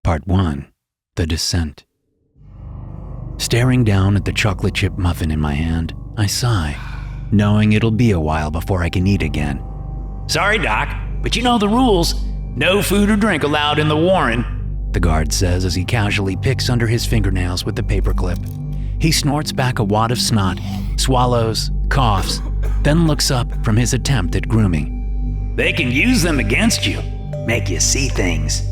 Part 1. The Descent. Staring down at the chocolate chip muffin in my hand, I sigh, knowing it'll be a while before I can eat again. Sorry, Doc, but you know the rules. No food or drink allowed in the Warren, the guard says as he casually picks under his fingernails with the paperclip. He snorts back a wad of snot, swallows, coughs, then looks up from his attempt at grooming. They can use them against you, make you see things.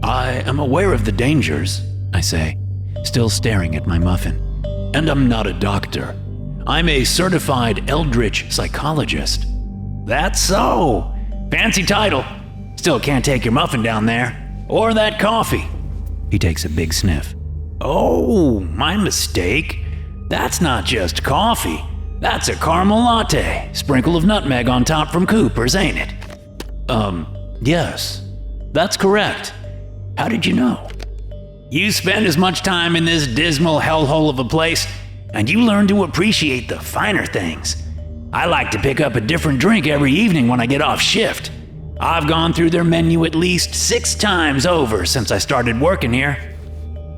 I am aware of the dangers, I say, still staring at my muffin. And I'm not a doctor. I'm a certified eldritch psychologist. That's so. Fancy title. Still can't take your muffin down there. Or that coffee. He takes a big sniff. Oh, my mistake. That's not just coffee. That's a caramel latte. Sprinkle of nutmeg on top from Cooper's, ain't it? Yes. That's correct. How did you know? You spend as much time in this dismal hellhole of a place, and you learn to appreciate the finer things. I like to pick up a different drink every evening when I get off shift. I've gone through their menu at least 6 times over since I started working here.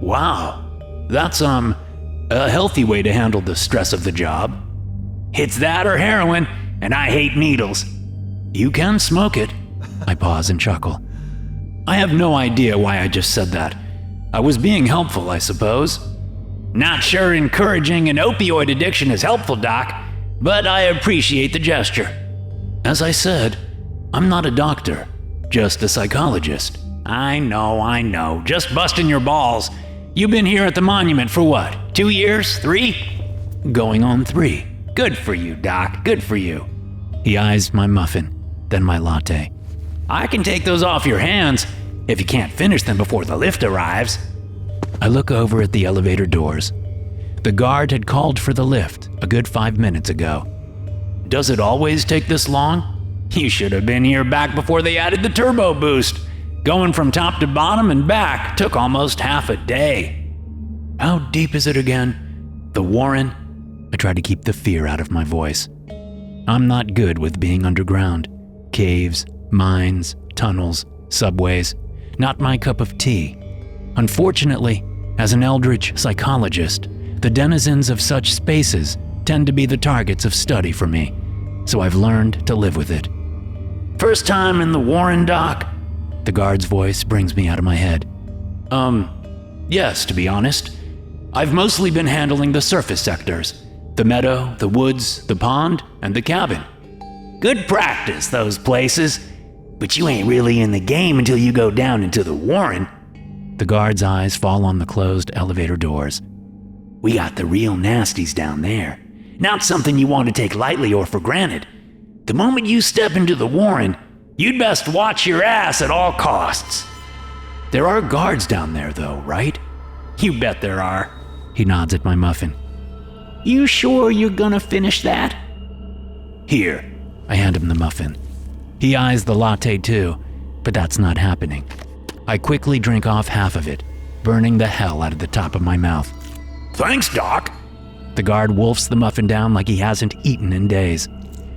Wow, that's a healthy way to handle the stress of the job. It's that or heroin, and I hate needles. You can smoke it. I pause and chuckle. I have no idea why I just said that. I was being helpful, I suppose. Not sure encouraging an opioid addiction is helpful, Doc, but I appreciate the gesture. As I said, I'm not a doctor, just a psychologist. I know. Just busting your balls. You've been here at the monument for what, 2 years, 3? Going on 3. Good for you, Doc, good for you. He eyes my muffin, then my latte. I can take those off your hands if you can't finish them before the lift arrives. I look over at the elevator doors. The guard had called for the lift a good 5 minutes ago. Does it always take this long? You should have been here back before they added the turbo boost. Going from top to bottom and back took almost half a day. How deep is it again? The Warren? I try to keep the fear out of my voice. I'm not good with being underground. Caves, mines, tunnels, subways. Not my cup of tea. Unfortunately, as an eldritch psychologist, the denizens of such spaces tend to be the targets of study for me, so I've learned to live with it. First time in the Warren, Doc? The guard's voice brings me out of my head. Yes, to be honest. I've mostly been handling the surface sectors. The meadow, the woods, the pond, and the cabin. Good practice, those places. But you ain't really in the game until you go down into the Warren. The guard's eyes fall on the closed elevator doors. We got the real nasties down there. Not something you want to take lightly or for granted. The moment you step into the Warren, you'd best watch your ass at all costs. There are guards down there though, right? You bet there are. He nods at my muffin. You sure you're gonna finish that? Here. I hand him the muffin. He eyes the latte too, but that's not happening. I quickly drink off half of it, burning the hell out of the top of my mouth. Thanks, Doc. The guard wolfs the muffin down like he hasn't eaten in days.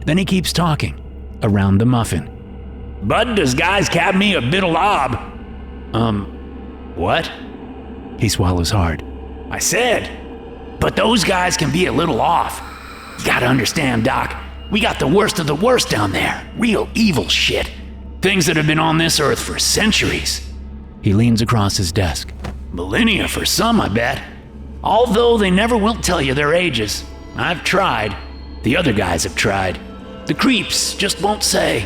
Then he keeps talking, around the muffin. Bud, does guys cab me a bit of lob? What? He swallows hard. I said, but those guys can be a little off. You gotta understand, Doc, we got the worst of the worst down there. Real evil shit. Things that have been on this earth for centuries. He leans across his desk. Millennia for some, I bet. Although they never will tell you their ages. I've tried. The other guys have tried. The creeps just won't say.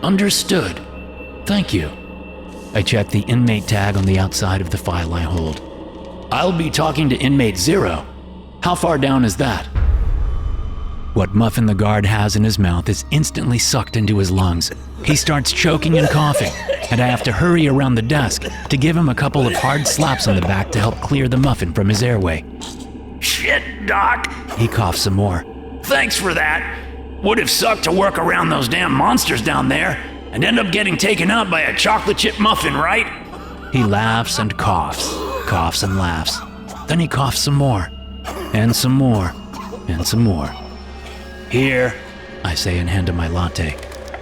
Understood. Thank you. I check the inmate tag on the outside of the file I hold. I'll be talking to inmate 0. How far down is that? What muffin the guard has in his mouth is instantly sucked into his lungs. He starts choking and coughing, and I have to hurry around the desk to give him a couple of hard slaps on the back to help clear the muffin from his airway. Shit, Doc. He coughs some more. Thanks for that. Would have sucked to work around those damn monsters down there and end up getting taken out by a chocolate chip muffin, right? He laughs and coughs and laughs. Then he coughs some more, and some more, and some more. Here, I say and hand him my latte.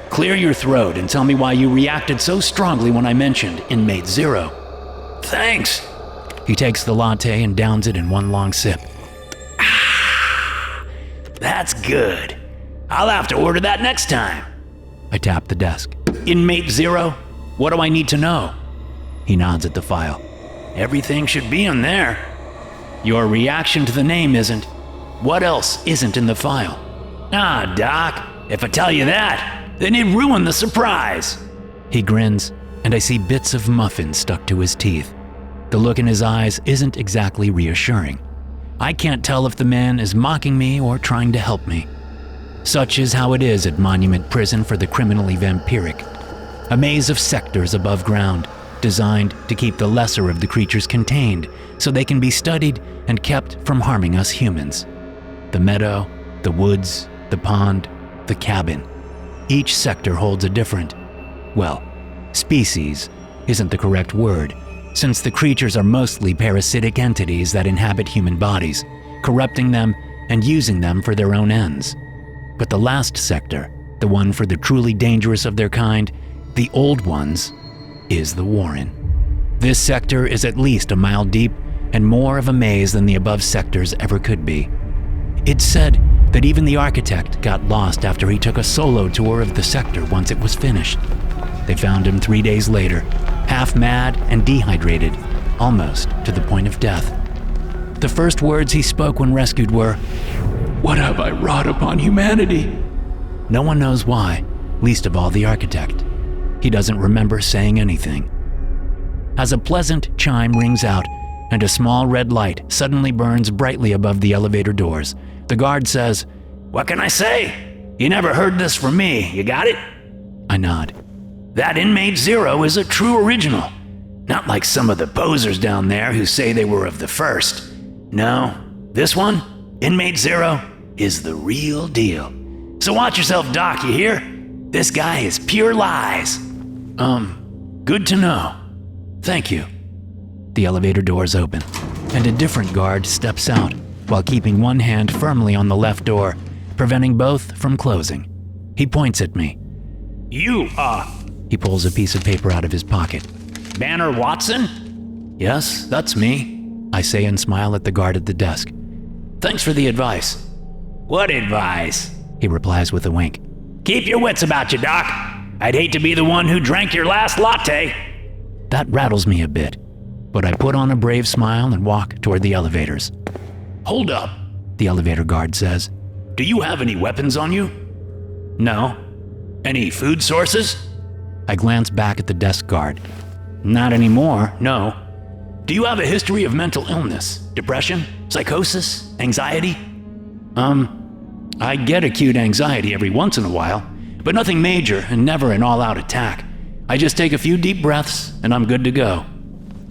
Clear your throat and tell me why you reacted so strongly when I mentioned Inmate 0. Thanks. He takes the latte and downs it in one long sip. That's good. I'll have to order that next time. I tap the desk. Inmate 0, What do I need to know? He nods at the file. everything should be in there. Your reaction to the name isn't. What else isn't in the file? Ah, Doc, if I tell you that, then it'd ruin the surprise. He grins, and I see bits of muffin stuck to his teeth. The look in his eyes isn't exactly reassuring. I can't tell if the man is mocking me or trying to help me. Such is how it is at Monument Prison for the criminally vampiric. A maze of sectors above ground, designed to keep the lesser of the creatures contained so they can be studied and kept from harming us humans. The meadow, the woods, the pond, the cabin. Each sector holds a different, well, species isn't the correct word, since the creatures are mostly parasitic entities that inhabit human bodies, corrupting them and using them for their own ends. But the last sector, the one for the truly dangerous of their kind, the old ones, is the Warren. This sector is at least a mile deep and more of a maze than the above sectors ever could be. It's said that even the architect got lost after he took a solo tour of the sector once it was finished. They found him 3 days later, half mad and dehydrated, almost to the point of death. The first words he spoke when rescued were, "What have I wrought upon humanity?" No one knows why, least of all the architect. He doesn't remember saying anything. As a pleasant chime rings out and a small red light suddenly burns brightly above the elevator doors, the guard says, What can I say? You never heard this from me, you got it? I nod. That Inmate 0 is a true original. Not like some of the posers down there who say they were of the first. No, this one, Inmate 0, is the real deal. So watch yourself, Doc, you hear? This guy is pure lies. Good to know. Thank you. The elevator doors open, and a different guard steps out while keeping one hand firmly on the left door, preventing both from closing. He points at me. You, He pulls a piece of paper out of his pocket. Banner Watson? Yes, that's me, I say and smile at the guard at the desk. Thanks for the advice. What advice? He replies with a wink. Keep your wits about you, Doc. I'd hate to be the one who drank your last latte. That rattles me a bit, but I put on a brave smile and walk toward the elevators. Hold up, the elevator guard says. Do you have any weapons on you? No. Any food sources? I glance back at the desk guard. Not anymore, no. Do you have a history of mental illness, depression, psychosis, anxiety? I get acute anxiety every once in a while, but nothing major and never an all-out attack. I just take a few deep breaths and I'm good to go.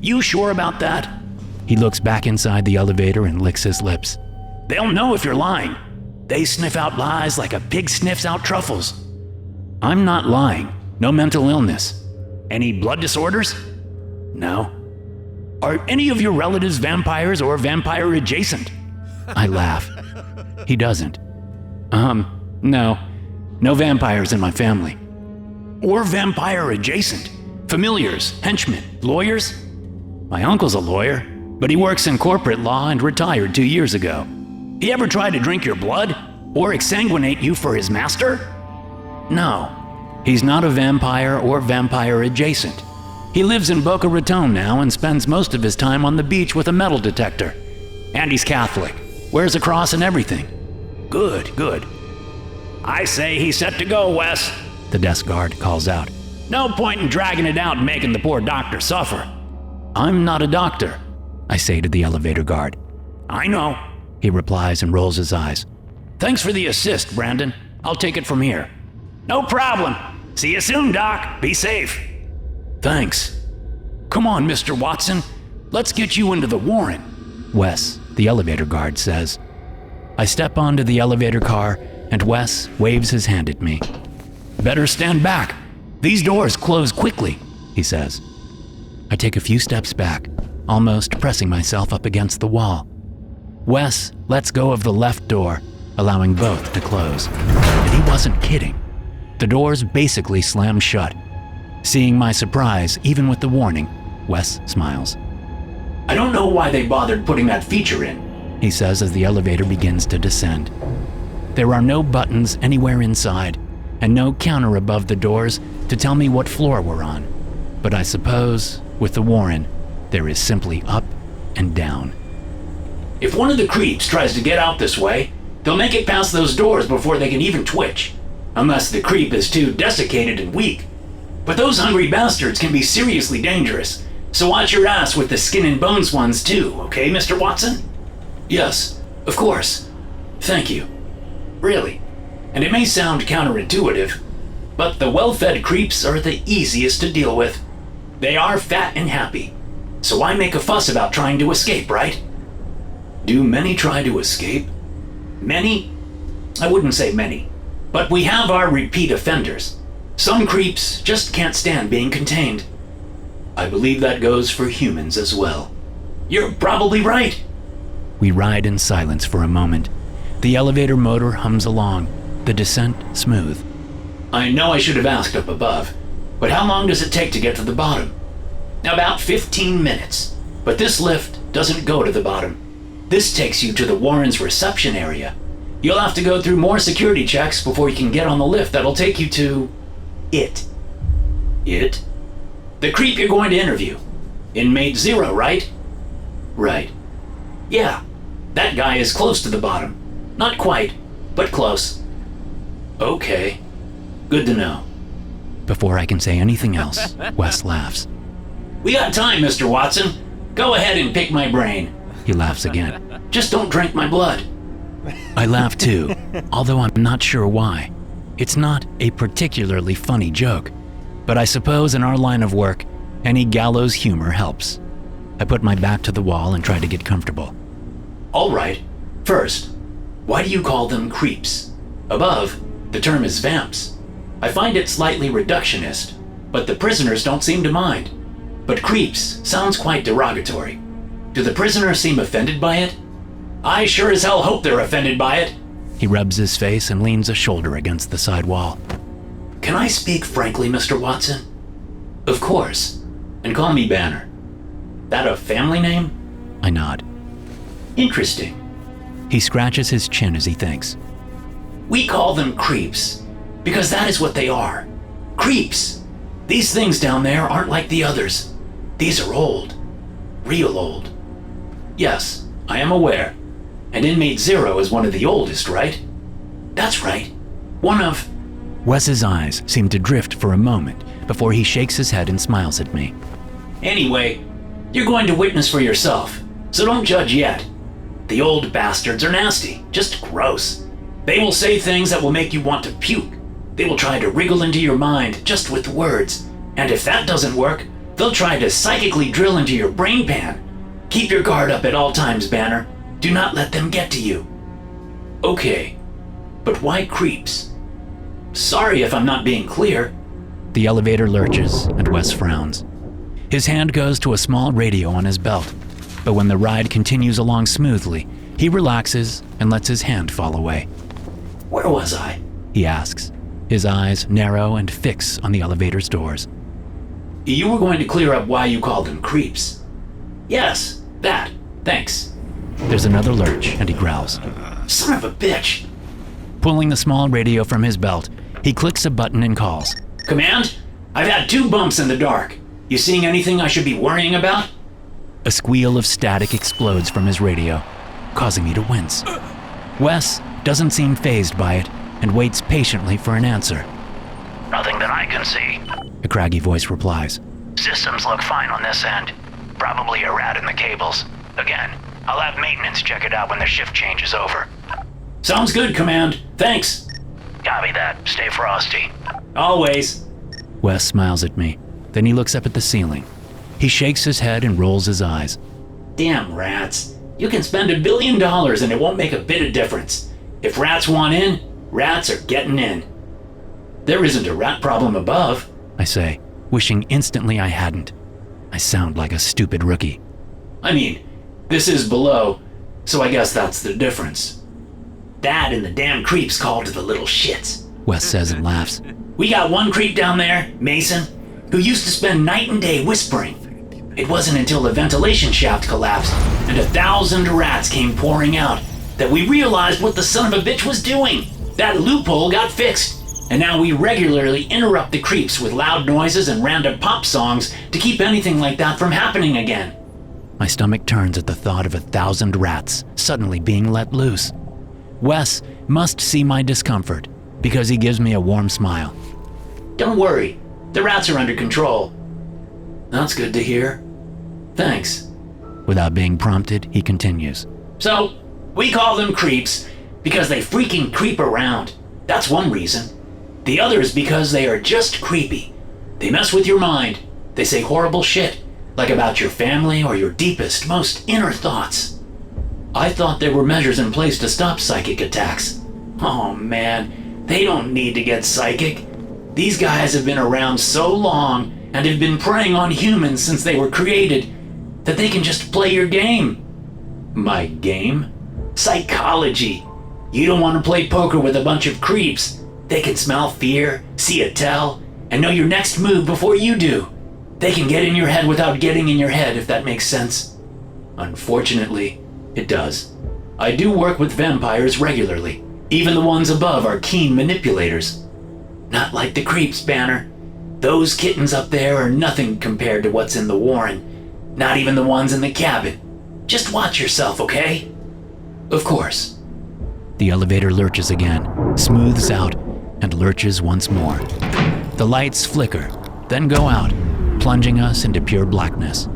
You sure about that? He looks back inside the elevator and licks his lips. They'll know if you're lying. They sniff out lies like a pig sniffs out truffles. I'm not lying. No mental illness. Any blood disorders? No. Are any of your relatives vampires or vampire adjacent? I laugh. He doesn't. No. No vampires in my family. Or vampire adjacent? Familiars, henchmen, lawyers? My uncle's a lawyer, but he works in corporate law and retired 2 years ago. He ever tried to drink your blood? Or exsanguinate you for his master? No. He's not a vampire or vampire adjacent. He lives in Boca Raton now and spends most of his time on the beach with a metal detector. And he's Catholic. Wears a cross and everything. Good, good. I say he's set to go, Wes. The desk guard calls out. No point in dragging it out and making the poor doctor suffer. I'm not a doctor, I say to the elevator guard. I know, he replies and rolls his eyes. Thanks for the assist, Brandon. I'll take it from here. No problem. See you soon, Doc. Be safe. Thanks. Come on, Mr. Watson. Let's get you into the Warren. Wes, the elevator guard says. I step onto the elevator car and Wes waves his hand at me. Better stand back. These doors close quickly, he says. I take a few steps back, almost pressing myself up against the wall. Wes lets go of the left door, allowing both to close. And he wasn't kidding. The doors basically slam shut. Seeing my surprise, even with the warning, Wes smiles. I don't know why they bothered putting that feature in," he says as the elevator begins to descend. There are no buttons anywhere inside, and no counter above the doors to tell me what floor we're on. But I suppose, with the Warren, there is simply up and down. "If one of the creeps tries to get out this way, they'll make it past those doors before they can even twitch. Unless the creep is too desiccated and weak. But those hungry bastards can be seriously dangerous, so watch your ass with the skin and bones ones too, okay, Mr. Watson?" "Yes, of course. Thank you. Really. And it may sound counterintuitive, but the well-fed creeps are the easiest to deal with. They are fat and happy, so why make a fuss about trying to escape, right?" "Do many try to escape?" "Many? I wouldn't say many. But we have our repeat offenders. Some creeps just can't stand being contained." "I believe that goes for humans as well." "You're probably right." We ride in silence for a moment. The elevator motor hums along, the descent smooth. "I know I should have asked up above, but how long does it take to get to the bottom?" "About 15 minutes. But this lift doesn't go to the bottom. This takes you to the Warren's reception area. You'll have to go through more security checks before you can get on the lift that'll take you to it." "It?" "The creep you're going to interview. Inmate 0, right?" "Right." "Yeah, that guy is close to the bottom. Not quite, but close." "Okay. Good to know." Before I can say anything else, Wes laughs. "We got time, Mr. Watson. Go ahead and pick my brain." He laughs again. "Just don't drink my blood." I laugh too, although I'm not sure why. It's not a particularly funny joke, but I suppose in our line of work, any gallows humor helps. I put my back to the wall and try to get comfortable. "All right. First, why do you call them creeps? Above, the term is vamps. I find it slightly reductionist, but the prisoners don't seem to mind. But creeps sounds quite derogatory. Do the prisoners seem offended by it?" "I sure as hell hope they're offended by it." He rubs his face and leans a shoulder against the side wall. "Can I speak frankly, Mr. Watson?" "Of course. And call me Banner. That a family name?" I nod. "Interesting. He scratches his chin as he thinks. We call them creeps because that is what they are. Creeps. These things down there aren't like the others. These are old. Real old." "Yes, I am aware. And Inmate 0 is one of the oldest, right?" "That's right. One of..." Wes's eyes seem to drift for a moment before he shakes his head and smiles at me. "Anyway, you're going to witness for yourself, so don't judge yet. The old bastards are nasty, just gross. They will say things that will make you want to puke. They will try to wriggle into your mind just with words, and if that doesn't work, they'll try to psychically drill into your brain pan. Keep your guard up at all times, Banner. Do not let them get to you." "Okay, but why creeps?" "Sorry if I'm not being clear." The elevator lurches and Wes frowns. His hand goes to a small radio on his belt, but when the ride continues along smoothly, he relaxes and lets his hand fall away. "Where was I?" he asks, his eyes narrow and fix on the elevator's doors. "You were going to clear up why you called them creeps." "Yes, that. Thanks." There's another lurch and he growls. "Son of a bitch." Pulling the small radio from his belt, he clicks a button and calls. "Command, I've had 2 bumps in the dark. You seeing anything I should be worrying about?" A squeal of static explodes from his radio, causing me to wince. Wes doesn't seem fazed by it and waits patiently for an answer. "Nothing that I can see. A craggy voice replies. Systems look fine on this end. Probably a rat in the cables. Again, I'll have maintenance check it out when the shift change is over." "Sounds good, Command. Thanks." Copy that. Stay frosty." "Always." Wes smiles at me. Then he looks up at the ceiling. He shakes his head and rolls his eyes. "Damn rats. You can spend $1 billion and it won't make a bit of difference. If rats want in, rats are getting in. There isn't a rat problem above." I say, wishing instantly I hadn't. I sound like a stupid rookie. "I mean, this is below, so I guess that's the difference. That and the damn creeps called to the little shits." Wes says and laughs. "We got one creep down there, Mason, who used to spend night and day whispering. It wasn't until the ventilation shaft collapsed and 1,000 rats came pouring out that we realized what the son of a bitch was doing. That loophole got fixed, and now we regularly interrupt the creeps with loud noises and random pop songs to keep anything like that from happening again. My stomach turns at the thought of 1,000 rats suddenly being let loose. Wes must see my discomfort because he gives me a warm smile. Don't worry, the rats are under control. That's good to hear. Thanks. Without being prompted, he continues. So, we call them creeps because they freaking creep around. That's one reason. The other is because they are just creepy. They mess with your mind. They say horrible shit, like about your family or your deepest, most inner thoughts. I thought there were measures in place to stop psychic attacks. Oh man, they don't need to get psychic. These guys have been around so long and have been preying on humans since they were created that they can just play your game. My game? Psychology. You don't want to play poker with a bunch of creeps. They can smell fear, see a tell, and know your next move before you do. They can get in your head without getting in your head, if that makes sense. Unfortunately, it does. I do work with vampires regularly. Even the ones above are keen manipulators. Not like the creeps, Banner. Those kittens up there are nothing compared to what's in the Warren. Not even the ones in the cabin. Just watch yourself, okay? Of course. The elevator lurches again, smooths out, and lurches once more. The lights flicker, then go out, plunging us into pure blackness.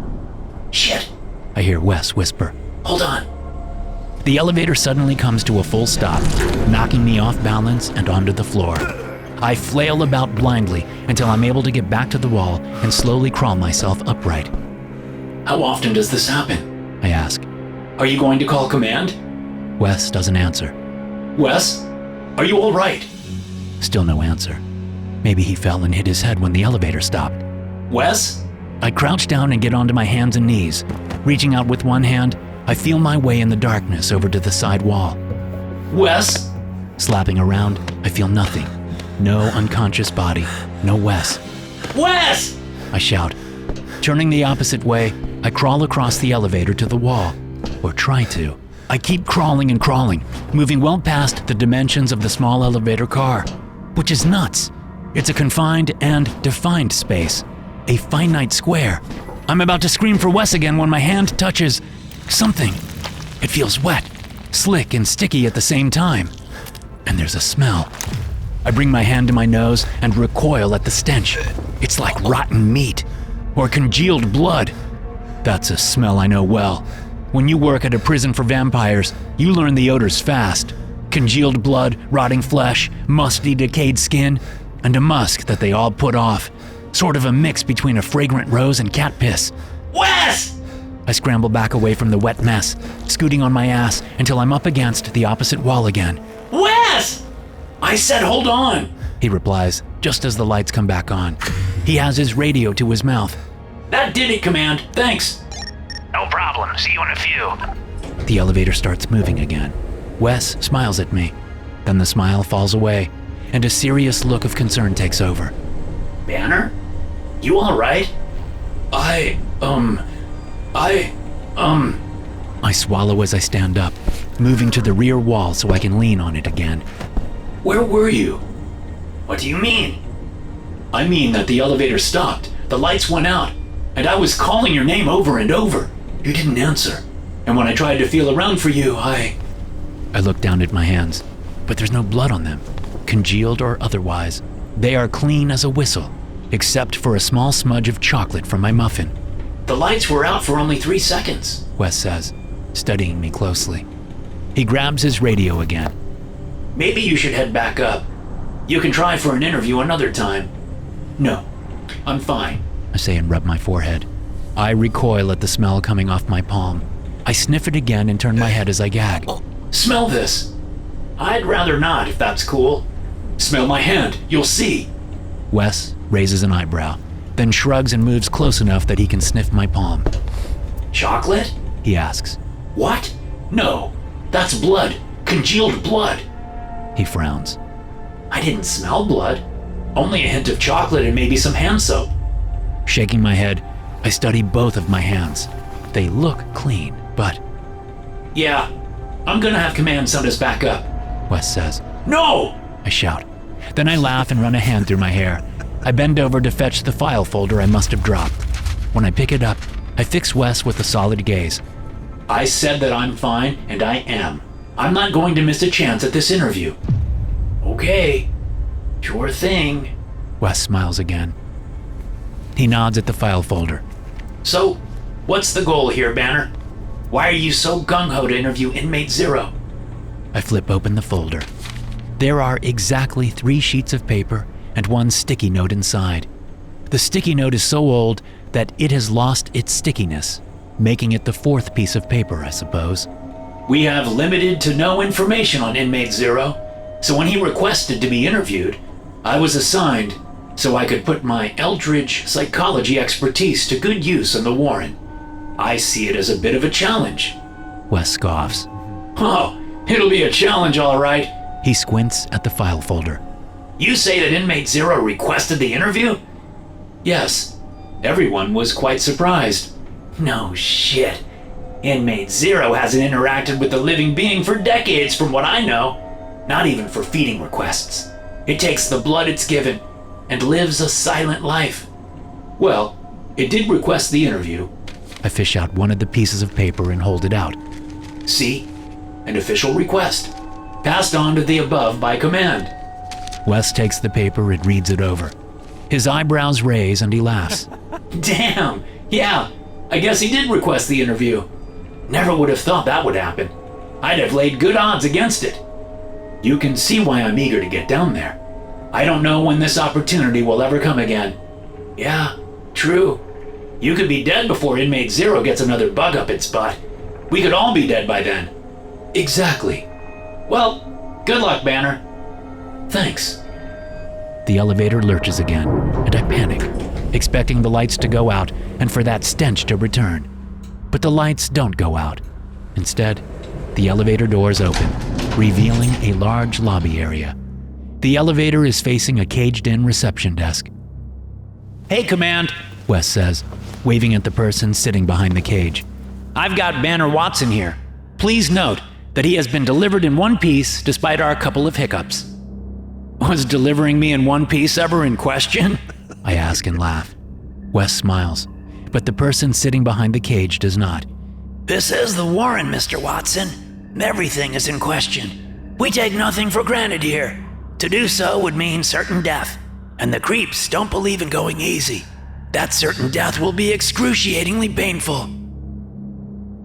Shit, I hear Wes whisper. hold on. The elevator suddenly comes to a full stop, knocking me off balance and onto the floor. I flail about blindly until I'm able to get back to the wall and slowly crawl myself upright. How often does this happen? I ask. Are you going to call command? Wes doesn't answer. Wes, are you all right? Still no answer. Maybe he fell and hit his head when the elevator stopped. Wes? I crouch down and get onto my hands and knees. Reaching out with one hand, I feel my way in the darkness over to the side wall. Wes? Slapping around, I feel nothing. No unconscious body, no Wes. Wes! I shout. Turning the opposite way, I crawl across the elevator to the wall. Or try to. I keep crawling and crawling, moving well past the dimensions of the small elevator car, which is nuts. It's a confined and defined space, a finite square. I'm about to scream for Wes again when my hand touches something. It feels wet, slick and sticky at the same time. And there's a smell. I bring my hand to my nose and recoil at the stench. It's like rotten meat or congealed blood. That's a smell I know well. When you work at a prison for vampires, you learn the odors fast. Congealed blood, rotting flesh, musty, decayed skin, and a musk that they all put off. Sort of a mix between a fragrant rose and cat piss. Wes! I scramble back away from the wet mess, scooting on my ass until I'm up against the opposite wall again. Wes! I said hold on, he replies, just as the lights come back on. He has his radio to his mouth. That did it, Command. Thanks. No problem. See you in a few. The elevator starts moving again. Wes smiles at me. Then the smile falls away, and a serious look of concern takes over. Banner? You all right? I swallow as I stand up, moving to the rear wall so I can lean on it again. Where were you? What do you mean? I mean that the elevator stopped, the lights went out, and I was calling your name over and over. You didn't answer. And when I tried to feel around for you, I look down at my hands, but there's no blood on them, congealed or otherwise. They are clean as a whistle, except for a small smudge of chocolate from my muffin. The lights were out for only 3 seconds, Wes says, studying me closely. He grabs his radio again. Maybe you should head back up. You can try for an interview another time. No, I'm fine, I say and rub my forehead. I recoil at the smell coming off my palm. I sniff it again and turn my head as I gag. Smell this. I'd rather not, if that's cool. Smell my hand, you'll see. Wes raises an eyebrow, then shrugs and moves close enough that he can sniff my palm. Chocolate? He asks. What? No, that's blood. Congealed blood. He frowns. I didn't smell blood. Only a hint of chocolate and maybe some hand soap. Shaking my head, I study both of my hands. They look clean, but... Yeah, I'm gonna have command send us back up. Wes says. No! I shout. Then I laugh and run a hand through my hair. I bend over to fetch the file folder I must have dropped. When I pick it up, I fix Wes with a solid gaze. I said that I'm fine, and I am. I'm not going to miss a chance at this interview. Okay, sure thing. Wes smiles again. He nods at the file folder. So, what's the goal here, Banner? Why are you so gung-ho to interview Inmate 0? I flip open the folder. There are exactly 3 sheets of paper and 1 sticky note inside. The sticky note is so old that it has lost its stickiness, making it the 4th piece of paper, I suppose. We have limited to no information on Inmate 0, so when he requested to be interviewed, I was assigned so I could put my eldritch psychology expertise to good use in the Warren. I see it as a bit of a challenge. Wes scoffs. Oh, it'll be a challenge, all right. He squints at the file folder. You say that Inmate 0 requested the interview? Yes. Everyone was quite surprised. No shit. Inmate 0 hasn't interacted with a living being for decades from what I know. Not even for feeding requests. It takes the blood it's given and lives a silent life. Well, it did request the interview. I fish out one of the pieces of paper and hold it out. See? An official request. Passed on to the above by command. Wes takes the paper and reads it over. His eyebrows raise and he laughs. Damn, yeah, I guess he did request the interview. Never would have thought that would happen. I'd have laid good odds against it. You can see why I'm eager to get down there. I don't know when this opportunity will ever come again. Yeah, true. You could be dead before Inmate 0 gets another bug up its butt. We could all be dead by then. Exactly. Well, good luck, Banner. Thanks. The elevator lurches again, and I panic, expecting the lights to go out and for that stench to return. But the lights don't go out. Instead, the elevator doors open, revealing a large lobby area. The elevator is facing a caged-in reception desk. Hey, Command, Wes says, waving at the person sitting behind the cage. I've got Banner Watson here. Please note that he has been delivered in one piece despite our couple of hiccups. Was delivering me in one piece ever in question? I ask and laugh. Wes smiles, but the person sitting behind the cage does not. This is the Warren, Mr. Watson. Everything is in question. We take nothing for granted here. To do so would mean certain death, and the creeps don't believe in going easy. That certain death will be excruciatingly painful.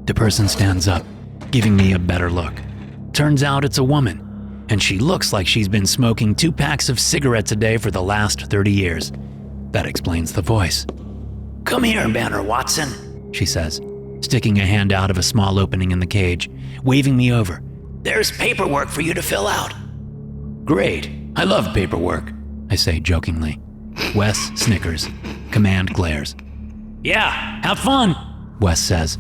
The person stands up, giving me a better look. Turns out it's a woman, and she looks like she's been smoking 2 packs of cigarettes a day for the last 30 years. That explains the voice. Come here, Banner Watson, she says, sticking a hand out of a small opening in the cage, waving me over. There's paperwork for you to fill out. Great, I love paperwork, I say jokingly. Wes snickers. Command glares. Yeah, have fun, Wes says.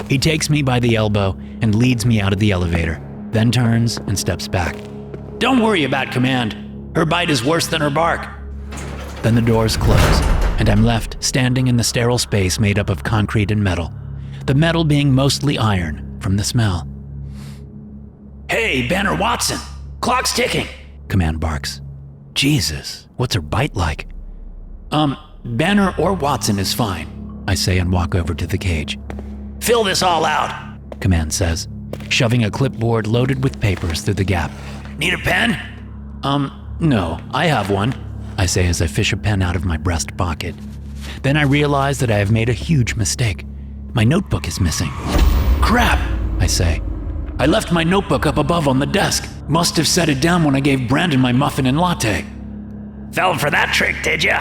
He takes me by the elbow and leads me out of the elevator, then turns and steps back. Don't worry about Command. Her bite is worse than her bark. Then the doors close, and I'm left standing in the sterile space made up of concrete and metal, the metal being mostly iron from the smell. Hey, Banner Watson, clock's ticking, Command barks. Jesus, what's her bite like? Banner or Watson is fine, I say and walk over to the cage. Fill this all out, Command says, shoving a clipboard loaded with papers through the gap. Need a pen? No, I have one, I say as I fish a pen out of my breast pocket. Then I realize that I have made a huge mistake. My notebook is missing. Crap, I say. I left my notebook up above on the desk. Must have set it down when I gave Brandon my muffin and latte. Fell for that trick, did ya?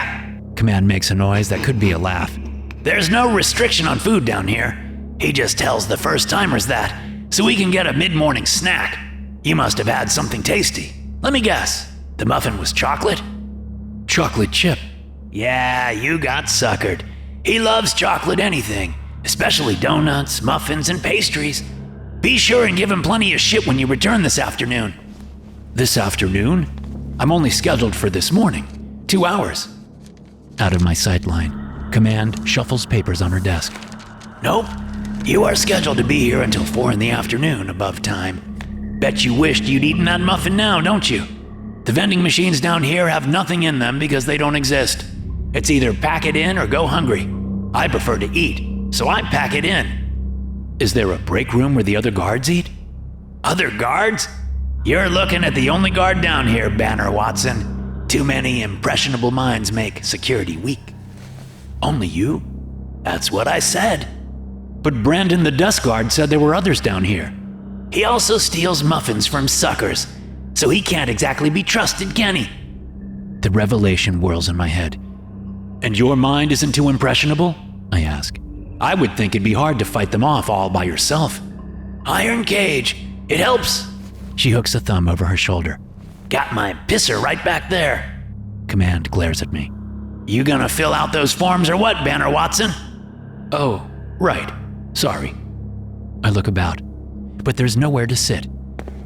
Command makes a noise that could be a laugh. There's no restriction on food down here. He just tells the first-timers that, so we can get a mid-morning snack. You must have had something tasty. Let me guess, the muffin was chocolate? Chocolate chip. Yeah, you got suckered. He loves chocolate anything, especially donuts, muffins, and pastries. Be sure and give him plenty of shit when you return this afternoon. This afternoon? I'm only scheduled for this morning. 2 hours. Out of my sightline, Command shuffles papers on her desk. Nope. You are scheduled to be here until 4 in the afternoon above time. Bet you wished you'd eaten that muffin now, don't you? The vending machines down here have nothing in them because they don't exist. It's either pack it in or go hungry. I prefer to eat, so I pack it in. Is there a break room where the other guards eat? Other guards? You're looking at the only guard down here, Banner Watson. Too many impressionable minds make security weak. Only you? That's what I said. But Brandon the desk guard said there were others down here. He also steals muffins from suckers, so he can't exactly be trusted, can he? The revelation whirls in my head. And your mind isn't too impressionable? I ask. I would think it'd be hard to fight them off all by yourself. Iron cage. It helps. She hooks a thumb over her shoulder. Got my pisser right back there. Command glares at me. You gonna fill out those forms or what, Banner Watson? Oh, right. Sorry. I look about, but there's nowhere to sit.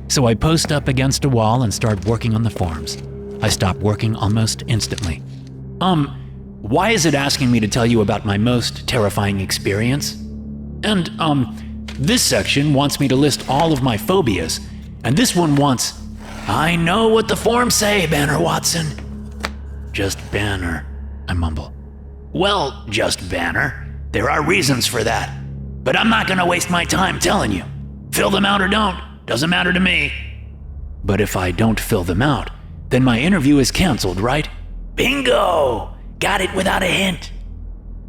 So I post up against a wall and start working on the forms. I stop working almost instantly. Why is it asking me to tell you about my most terrifying experience? And, this section wants me to list all of my phobias, and this one wants... I know what the forms say, Banner Watson. Just Banner, I mumble. Well, just Banner. There are reasons for that. But I'm not gonna waste my time telling you. Fill them out or don't, doesn't matter to me. But if I don't fill them out, then my interview is canceled, right? Bingo! Got it without a hint.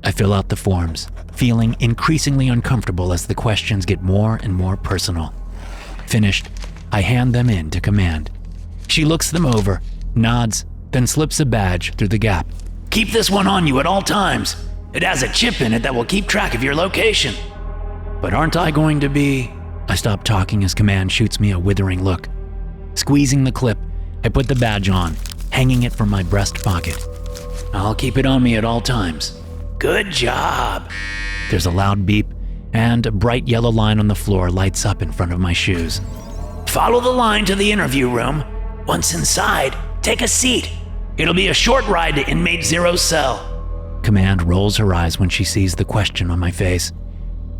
I fill out the forms, feeling increasingly uncomfortable as the questions get more and more personal. Finished, I hand them in to Command. She looks them over, nods, then slips a badge through the gap. Keep this one on you at all times. It has a chip in it that will keep track of your location. But aren't I going to be... I stop talking as Command shoots me a withering look. Squeezing the clip, I put the badge on, hanging it from my breast pocket. I'll keep it on me at all times. Good job. There's a loud beep, and a bright yellow line on the floor lights up in front of my shoes. Follow the line to the interview room. Once inside, take a seat. It'll be a short ride to Inmate Zero's cell. Command rolls her eyes when she sees the question on my face.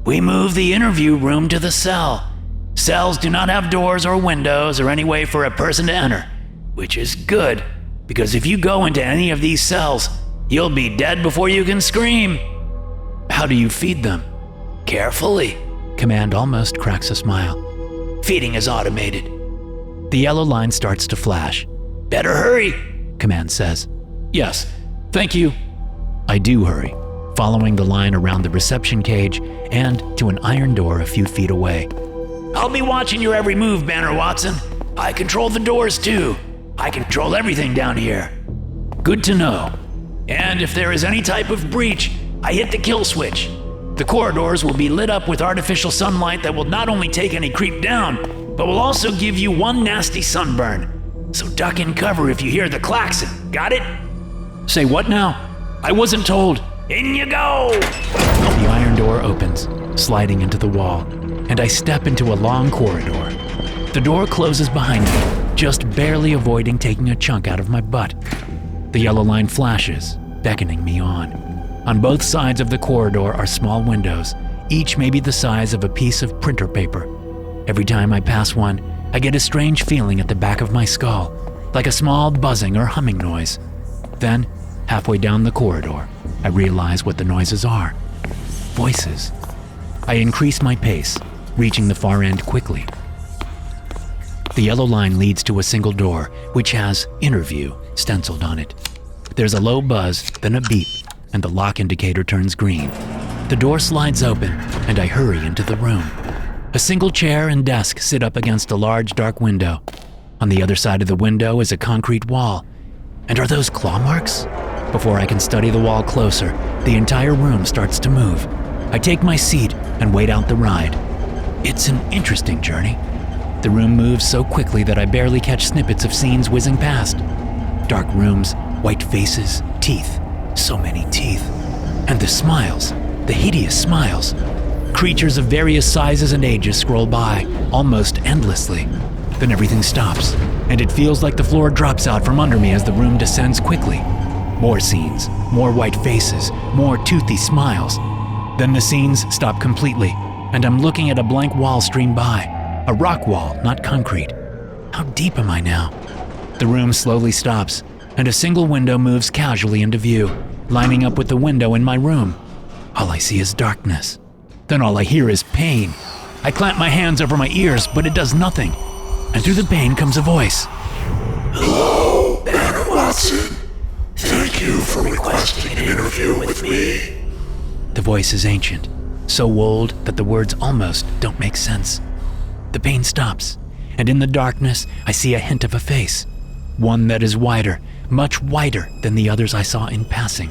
We move the interview room to the cell. Cells do not have doors or windows or any way for a person to enter, which is good, because if you go into any of these cells, you'll be dead before you can scream. How do you feed them? Carefully. Command almost cracks a smile. Feeding is automated. The yellow line starts to flash. Better hurry, Command says. Yes, thank you. I do hurry, following the line around the reception cage and to an iron door a few feet away. I'll be watching your every move, Banner Watson. I control the doors too. I control everything down here. Good to know. And if there is any type of breach, I hit the kill switch. The corridors will be lit up with artificial sunlight that will not only take any creep down, but will also give you one nasty sunburn. So duck in cover if you hear the klaxon. Got it? Say what now? I wasn't told. In you go! The iron door opens, sliding into the wall, and I step into a long corridor. The door closes behind me, just barely avoiding taking a chunk out of my butt. The yellow line flashes, beckoning me on. On both sides of the corridor are small windows, each maybe the size of a piece of printer paper. Every time I pass one, I get a strange feeling at the back of my skull, like a small buzzing or humming noise. Then, halfway down the corridor, I realize what the noises are. Voices. I increase my pace, reaching the far end quickly. The yellow line leads to a single door, which has "Interview" stenciled on it. There's a low buzz, then a beep, and the lock indicator turns green. The door slides open, and I hurry into the room. A single chair and desk sit up against a large dark window. On the other side of the window is a concrete wall. And are those claw marks? Before I can study the wall closer, the entire room starts to move. I take my seat and wait out the ride. It's an interesting journey. The room moves so quickly that I barely catch snippets of scenes whizzing past. Dark rooms, white faces, teeth, so many teeth. And the smiles, the hideous smiles. Creatures of various sizes and ages scroll by, almost endlessly. Then everything stops, and it feels like the floor drops out from under me as the room descends quickly. More scenes, more white faces, more toothy smiles. Then the scenes stop completely, and I'm looking at a blank wall stream by. A rock wall, not concrete. How deep am I now? The room slowly stops, and a single window moves casually into view, lining up with the window in my room. All I see is darkness. Then all I hear is pain. I clamp my hands over my ears, but it does nothing. And through the pain comes a voice. Hello, Banner Watson. Thank you for requesting an interview with me. The voice is ancient, so old that the words almost don't make sense. The pain stops, and in the darkness, I see a hint of a face. One that is wider, much wider than the others I saw in passing.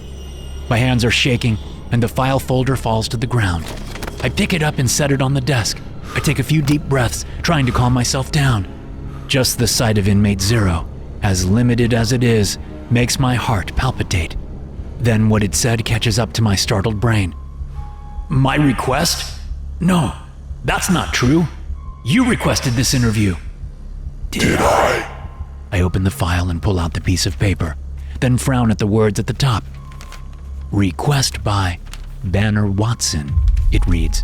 My hands are shaking, and the file folder falls to the ground. I pick it up and set it on the desk. I take a few deep breaths, trying to calm myself down. Just the sight of Inmate 0, as limited as it is, makes my heart palpitate. Then what it said catches up to my startled brain. My request? No, that's not true. You requested this interview. Did I? I open the file and pull out the piece of paper, then frown at the words at the top. Request by Banner Watson, it reads.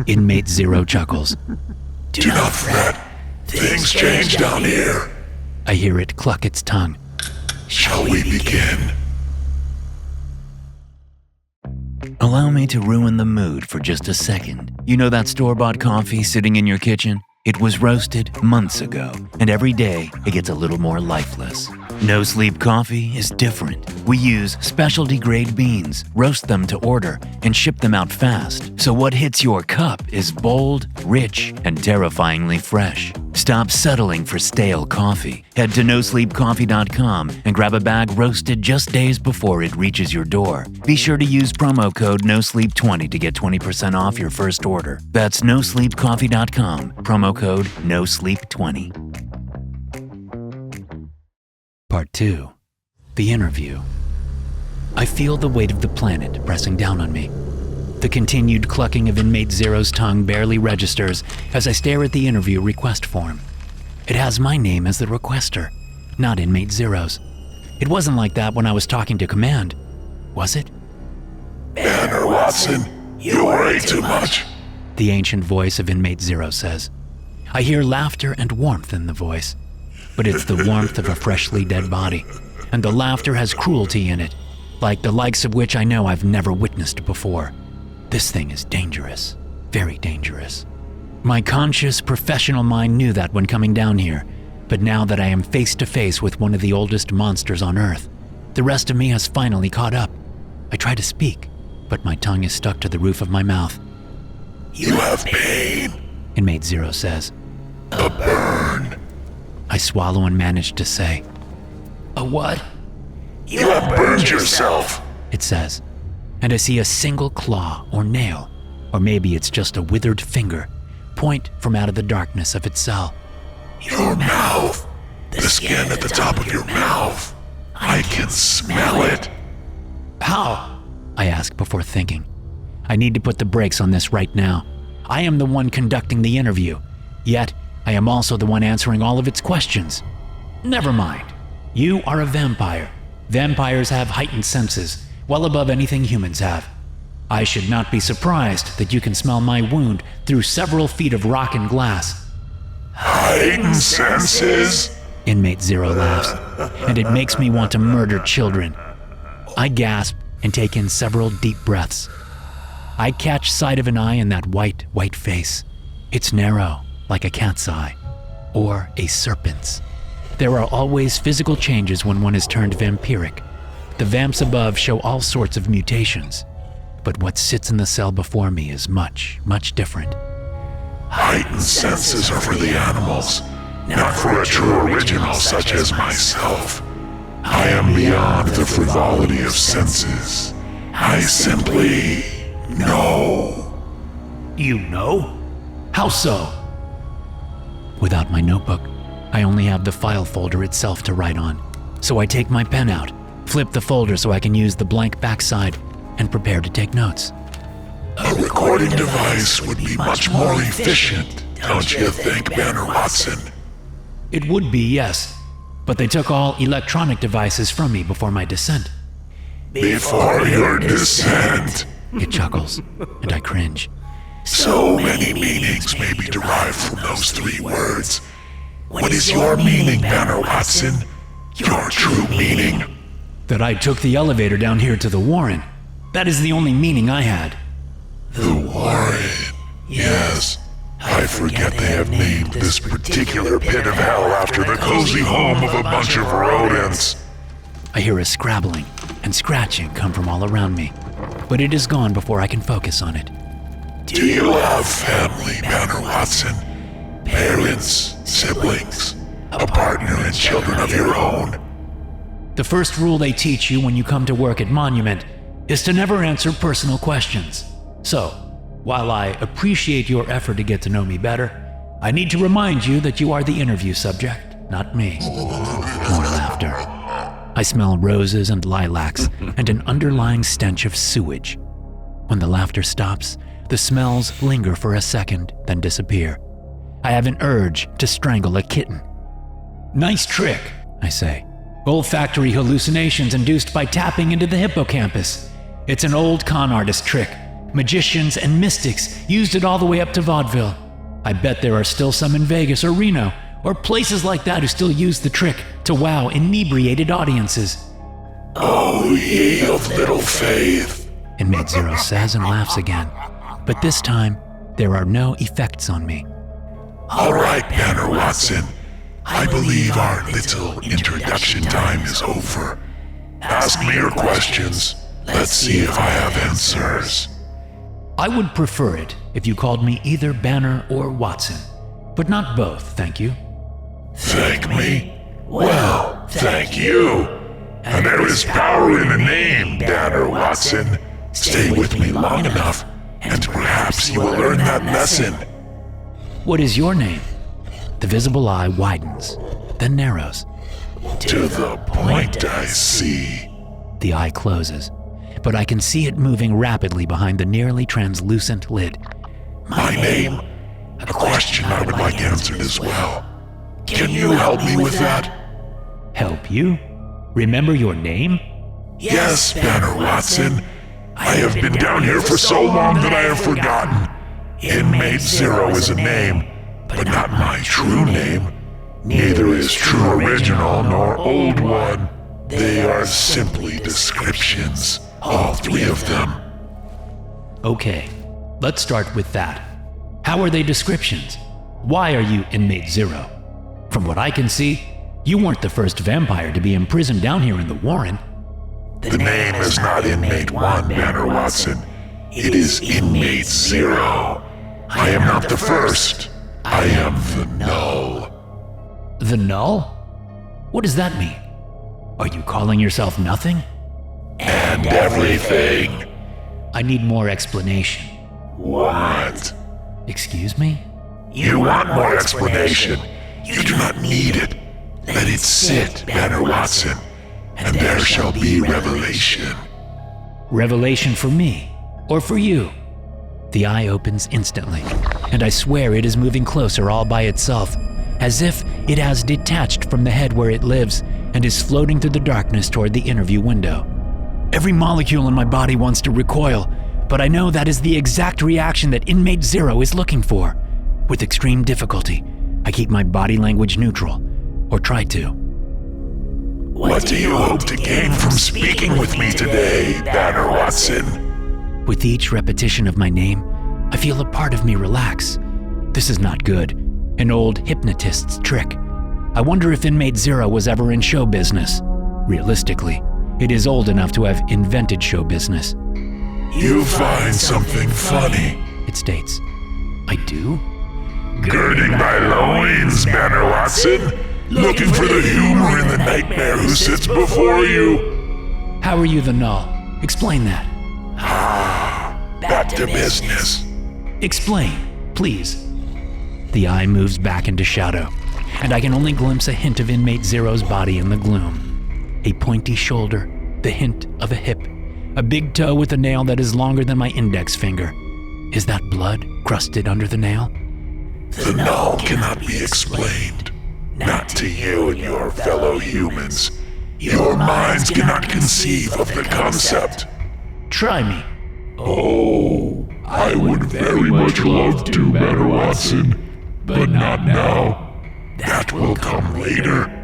Inmate 0 chuckles. Do not fret. Things change down here. I hear it cluck its tongue. Shall we begin? Allow me to ruin the mood for just a second. You know that store-bought coffee sitting in your kitchen? It was roasted months ago, and every day it gets a little more lifeless. NoSleep coffee is different. We use specialty-grade beans, roast them to order, and ship them out fast. So what hits your cup is bold, rich, and terrifyingly fresh. Stop settling for stale coffee. Head to NoSleepCoffee.com and grab a bag roasted just days before it reaches your door. Be sure to use promo code NoSleep20 to get 20% off your first order. That's NoSleepCoffee.com, promo code NoSleep20. Part 2. The interview. I feel the weight of the planet pressing down on me. The continued clucking of Inmate 0's tongue barely registers as I stare at the interview request form. It has my name as the requester, not Inmate 0's. It wasn't like that when I was talking to Command, was it? Banner Watson, you ate too much. The ancient voice of Inmate 0 says. I hear laughter and warmth in the voice, but it's the warmth of a freshly dead body, and the laughter has cruelty in it, like the likes of which I know I've never witnessed before. This thing is dangerous, very dangerous. My conscious, professional mind knew that when coming down here, but now that I am face to face with one of the oldest monsters on Earth, the rest of me has finally caught up. I try to speak, but my tongue is stuck to the roof of my mouth. You have pain. Inmate 0 says. A burn. I swallow and manage to say, a what? You have burned yourself. It says, and I see a single claw or nail, or maybe it's just a withered finger, point from out of the darkness of its cell. Your mouth. The skin at the top of your mouth. I can smell it. How? I ask before thinking. I need to put the brakes on this right now. I am the one conducting the interview, yet I am also the one answering all of its questions. Never mind. You are a vampire. Vampires have heightened senses, well above anything humans have. I should not be surprised that you can smell my wound through several feet of rock and glass. Heightened senses? Inmate 0 laughs, and it makes me want to murder children. I gasp and take in several deep breaths. I catch sight of an eye in that white face. It's narrow, like a cat's eye, or a serpent's. There are always physical changes when one is turned vampiric. The vamps above show all sorts of mutations, but what sits in the cell before me is much, much different. Heightened senses are for the animals, not for a true original such as myself. I am beyond the frivolity of senses. I simply know. You know? How so? Without my notebook, I only have the file folder itself to write on. So I take my pen out, flip the folder so I can use the blank backside, and prepare to take notes. A recording device would be much more efficient, don't you think, Banner Watson? It would be, yes, but they took all electronic devices from me before my descent. before your descent. It chuckles, and I cringe. So many meanings may be derived from those 3 words. What is your meaning, Banner Watson? Your true meaning? That I took the elevator down here to the Warren. That is the only meaning I had. The Warren. Yes. I forget they have named this particular pit of hell after the cozy home of a bunch of rodents. I hear a scrabbling and scratching come from all around me, but it is gone before I can focus on it. Do you have family, Banner Watson? Parents, siblings, a partner and children of your own? The first rule they teach you when you come to work at Monument is to never answer personal questions. So, while I appreciate your effort to get to know me better, I need to remind you that you are the interview subject, not me. More laughter. I smell roses and lilacs and an underlying stench of sewage. When the laughter stops, the smells linger for a second, then disappear. I have an urge to strangle a kitten. Nice trick, I say. Olfactory hallucinations induced by tapping into the hippocampus. It's an old con artist trick. Magicians and mystics used it all the way up to vaudeville. I bet there are still some in Vegas or Reno, or places like that who still use the trick to wow inebriated audiences. Oh, ye of little faith, Inmate Zero says and laughs again. But this time, there are no effects on me. All right, Banner Watson. I believe our little introduction time is over. Ask me your questions. Let's see if I have answers. I would prefer it if you called me either Banner or Watson, but not both, thank you. Thank me? Well, thank you. And there is power in a name, Banner Watson. Stay with me long enough, and perhaps you will learn that lesson. What is your name? The visible eye widens, then narrows. To the point, I see. The eye closes, but I can see it moving rapidly behind the nearly translucent lid. My name? A question I would like answered as well. Can you help me with that? Help you? Remember your name? Yes, Banner Watson. I have been down here for so long that I have forgotten. Inmate Zero is a name, but not my true name. Neither is True Original nor Old One. They are simply descriptions, all 3 of them. Okay, let's start with that. How are they descriptions? Why are you Inmate Zero? From what I can see, you weren't the first vampire to be imprisoned down here in the Warren. The name is not Inmate 1, Banner Watson. It is Inmate 0. I am not the first. I am the Null. The Null? What does that mean? Are you calling yourself nothing? And everything. I need more explanation. What? Excuse me? You want more explanation. You do not need it. Let it sit, Banner Watson, and there shall be revelation. Revelation for me, or for you? The eye opens instantly, and I swear it is moving closer all by itself, as if it has detached from the head where it lives and is floating through the darkness toward the interview window. Every molecule in my body wants to recoil, but I know that is the exact reaction that Inmate Zero is looking for. With extreme difficulty, I keep my body language neutral, or try to. What do you hope to gain from speaking with me today, Banner Watson? With each repetition of my name, I feel a part of me relax. This is not good. An old hypnotist's trick. I wonder if Inmate Zero was ever in show business. Realistically, it is old enough to have invented show business. You find something funny, it states. I do? Girding thy loins, Banner Watson, looking for the humor in the nightmare who sits before you. How are you the Null? Explain that. Back to business. Explain, please. The eye moves back into shadow, and I can only glimpse a hint of Inmate Zero's body in the gloom. A pointy shoulder, the hint of a hip, a big toe with a nail that is longer than my index finger. Is that blood crusted under the nail? The Null cannot be explained. Not to you and your fellow humans. Your minds cannot conceive of the concept. Try me. Oh, I would very much love to, Matter Watson, but not now. That will come later.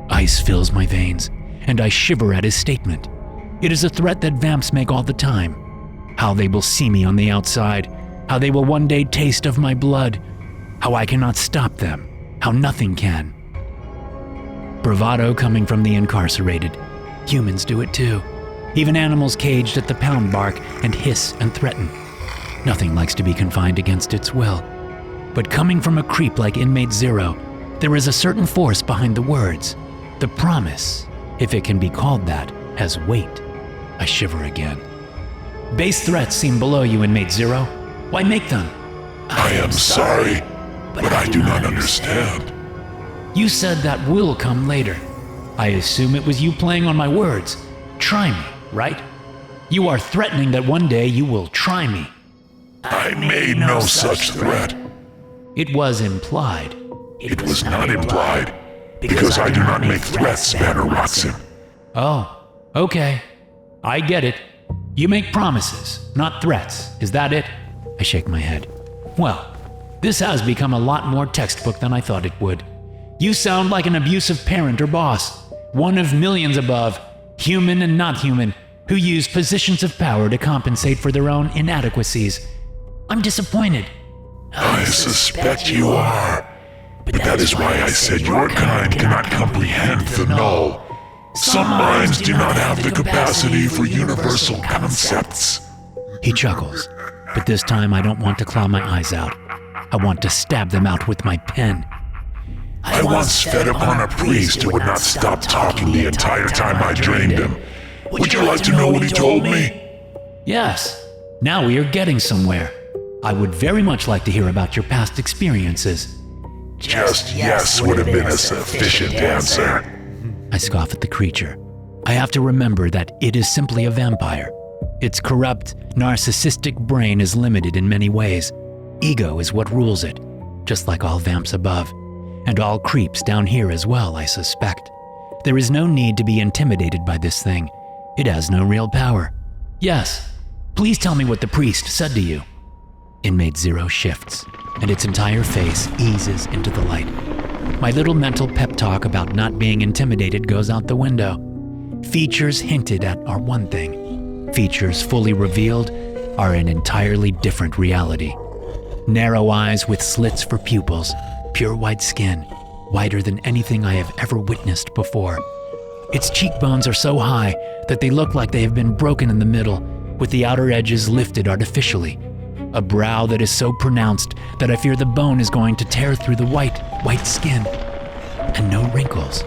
Ice fills my veins, and I shiver at his statement. It is a threat that vamps make all the time. How they will see me on the outside, how they will one day taste of my blood, how I cannot stop them, how nothing can. Bravado coming from the incarcerated. Humans do it too. Even animals caged at the pound bark and hiss and threaten. Nothing likes to be confined against its will. But coming from a creep like Inmate Zero, there is a certain force behind the words. The promise, if it can be called that, has weight. I shiver again. Base threats seem below you, Inmate Zero. Why make them? I am sorry, but I do not understand. You said that will come later. I assume it was you playing on my words. Try me, right? You are threatening that one day you will try me. I made no such threat. It was implied. It was not implied, because I do not make threats, Matter Watson. Oh, okay. I get it. You make promises, not threats. Is that it? I shake my head. Well, this has become a lot more textbook than I thought it would. You sound like an abusive parent or boss, one of millions above, human and not human, who use positions of power to compensate for their own inadequacies. I'm disappointed. I suspect you are, but that is why I said your kind cannot comprehend the Null. Some minds do not have the capacity for universal concepts. He chuckles, but this time I don't want to claw my eyes out. I want to stab them out with my pen. I once fed upon a priest who would not stop talking the entire time I drained him. Would you like to know what he told me? Yes, now we are getting somewhere. I would very much like to hear about your past experiences. Just yes would have been a sufficient answer. I scoff at the creature. I have to remember that it is simply a vampire. Its corrupt, narcissistic brain is limited in many ways. Ego is what rules it, just like all vamps above. And all creeps down here as well, I suspect. There is no need to be intimidated by this thing. It has no real power. Yes, please tell me what the priest said to you. Inmate Zero shifts, and its entire face eases into the light. My little mental pep talk about not being intimidated goes out the window. Features hinted at are one thing. Features fully revealed are an entirely different reality. Narrow eyes with slits for pupils, pure white skin, whiter than anything I have ever witnessed before. Its cheekbones are so high that they look like they have been broken in the middle, with the outer edges lifted artificially. A brow that is so pronounced that I fear the bone is going to tear through the white skin. And no wrinkles.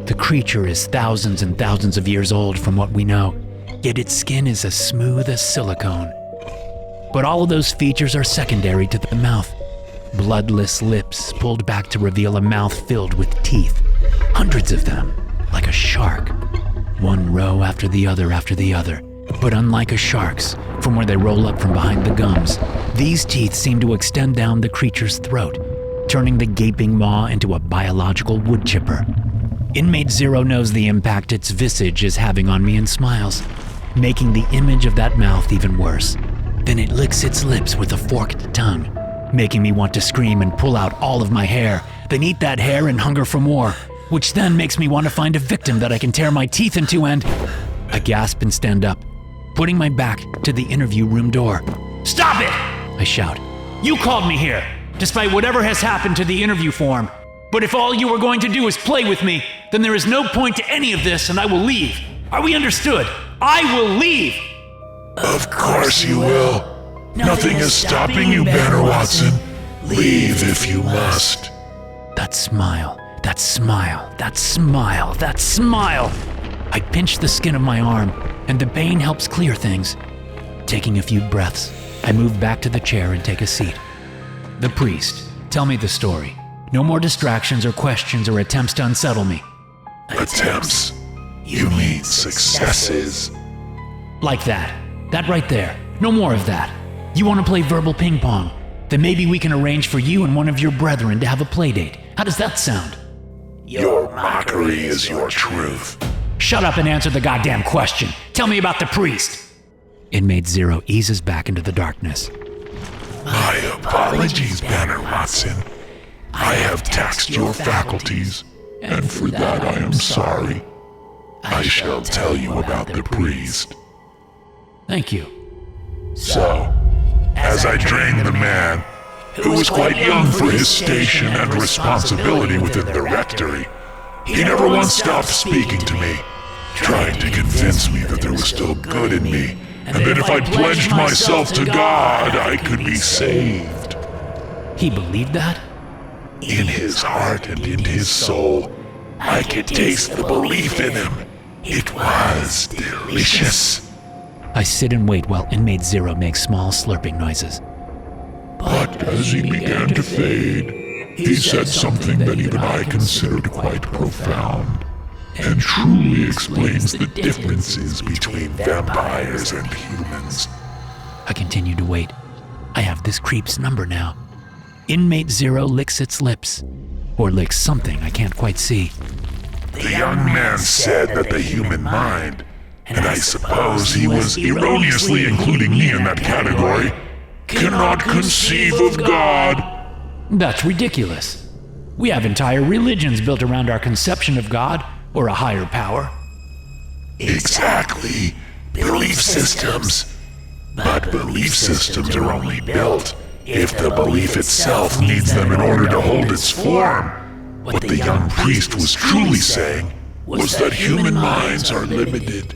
The creature is thousands and thousands of years old from what we know, yet its skin is as smooth as silicone. But all of those features are secondary to the mouth. Bloodless lips pulled back to reveal a mouth filled with teeth. Hundreds of them, like a shark. One row after the other. But unlike a shark's, from where they roll up from behind the gums, these teeth seem to extend down the creature's throat, turning the gaping maw into a biological wood chipper. Inmate Zero knows the impact its visage is having on me and smiles, making the image of that mouth even worse. Then it licks its lips with a forked tongue, making me want to scream and pull out all of my hair, then eat that hair and hunger for more, which then makes me want to find a victim that I can tear my teeth into and... I gasp and stand up, putting my back to the interview room door. Stop it! I shout. You called me here, despite whatever has happened to the interview form. But if all you were going to do is play with me, then there is no point to any of this and I will leave. Are we understood? I will leave! Of course you will. Nothing is stopping you, Banner Watson. Leave if you must. That smile. I pinch the skin of my arm, and the pain helps clear things. Taking a few breaths, I move back to the chair and take a seat. The priest, tell me the story. No more distractions or questions or attempts to unsettle me. Attempts? You mean successes? Like that. That right there. No more of that. You want to play verbal ping pong? Then maybe we can arrange for you and one of your brethren to have a play date. How does that sound? Your mockery is your truth. Shut up and answer the goddamn question. Tell me about the priest. Inmate Zero eases back into the darkness. My apologies, Banner Watson. I have taxed your faculties, and for that I am sorry. I shall tell you about the priest. Thank you. So, as I drained the man, who was quite young for his station and responsibility within the rectory, he never once stopped speaking to me, trying to convince me that there was still good in me, and that if I pledged myself to God, I could be saved. He believed that? In his heart and in his soul, I could taste the belief in him. It was delicious. I sit and wait while Inmate Zero makes small slurping noises. But as he began to fade, he said something that even I considered quite profound, and truly explains the differences between vampires and humans. I continue to wait. I have this creep's number now. Inmate Zero licks its lips. Or licks something I can't quite see. The young man said that the human mind, and I suppose he was erroneously including me in that category, cannot conceive of God. That's ridiculous. We have entire religions built around our conception of God or a higher power. Exactly. Belief systems. But belief systems are only built if the belief itself needs them in order to hold its form. What the young priest was truly saying was that human minds are limited.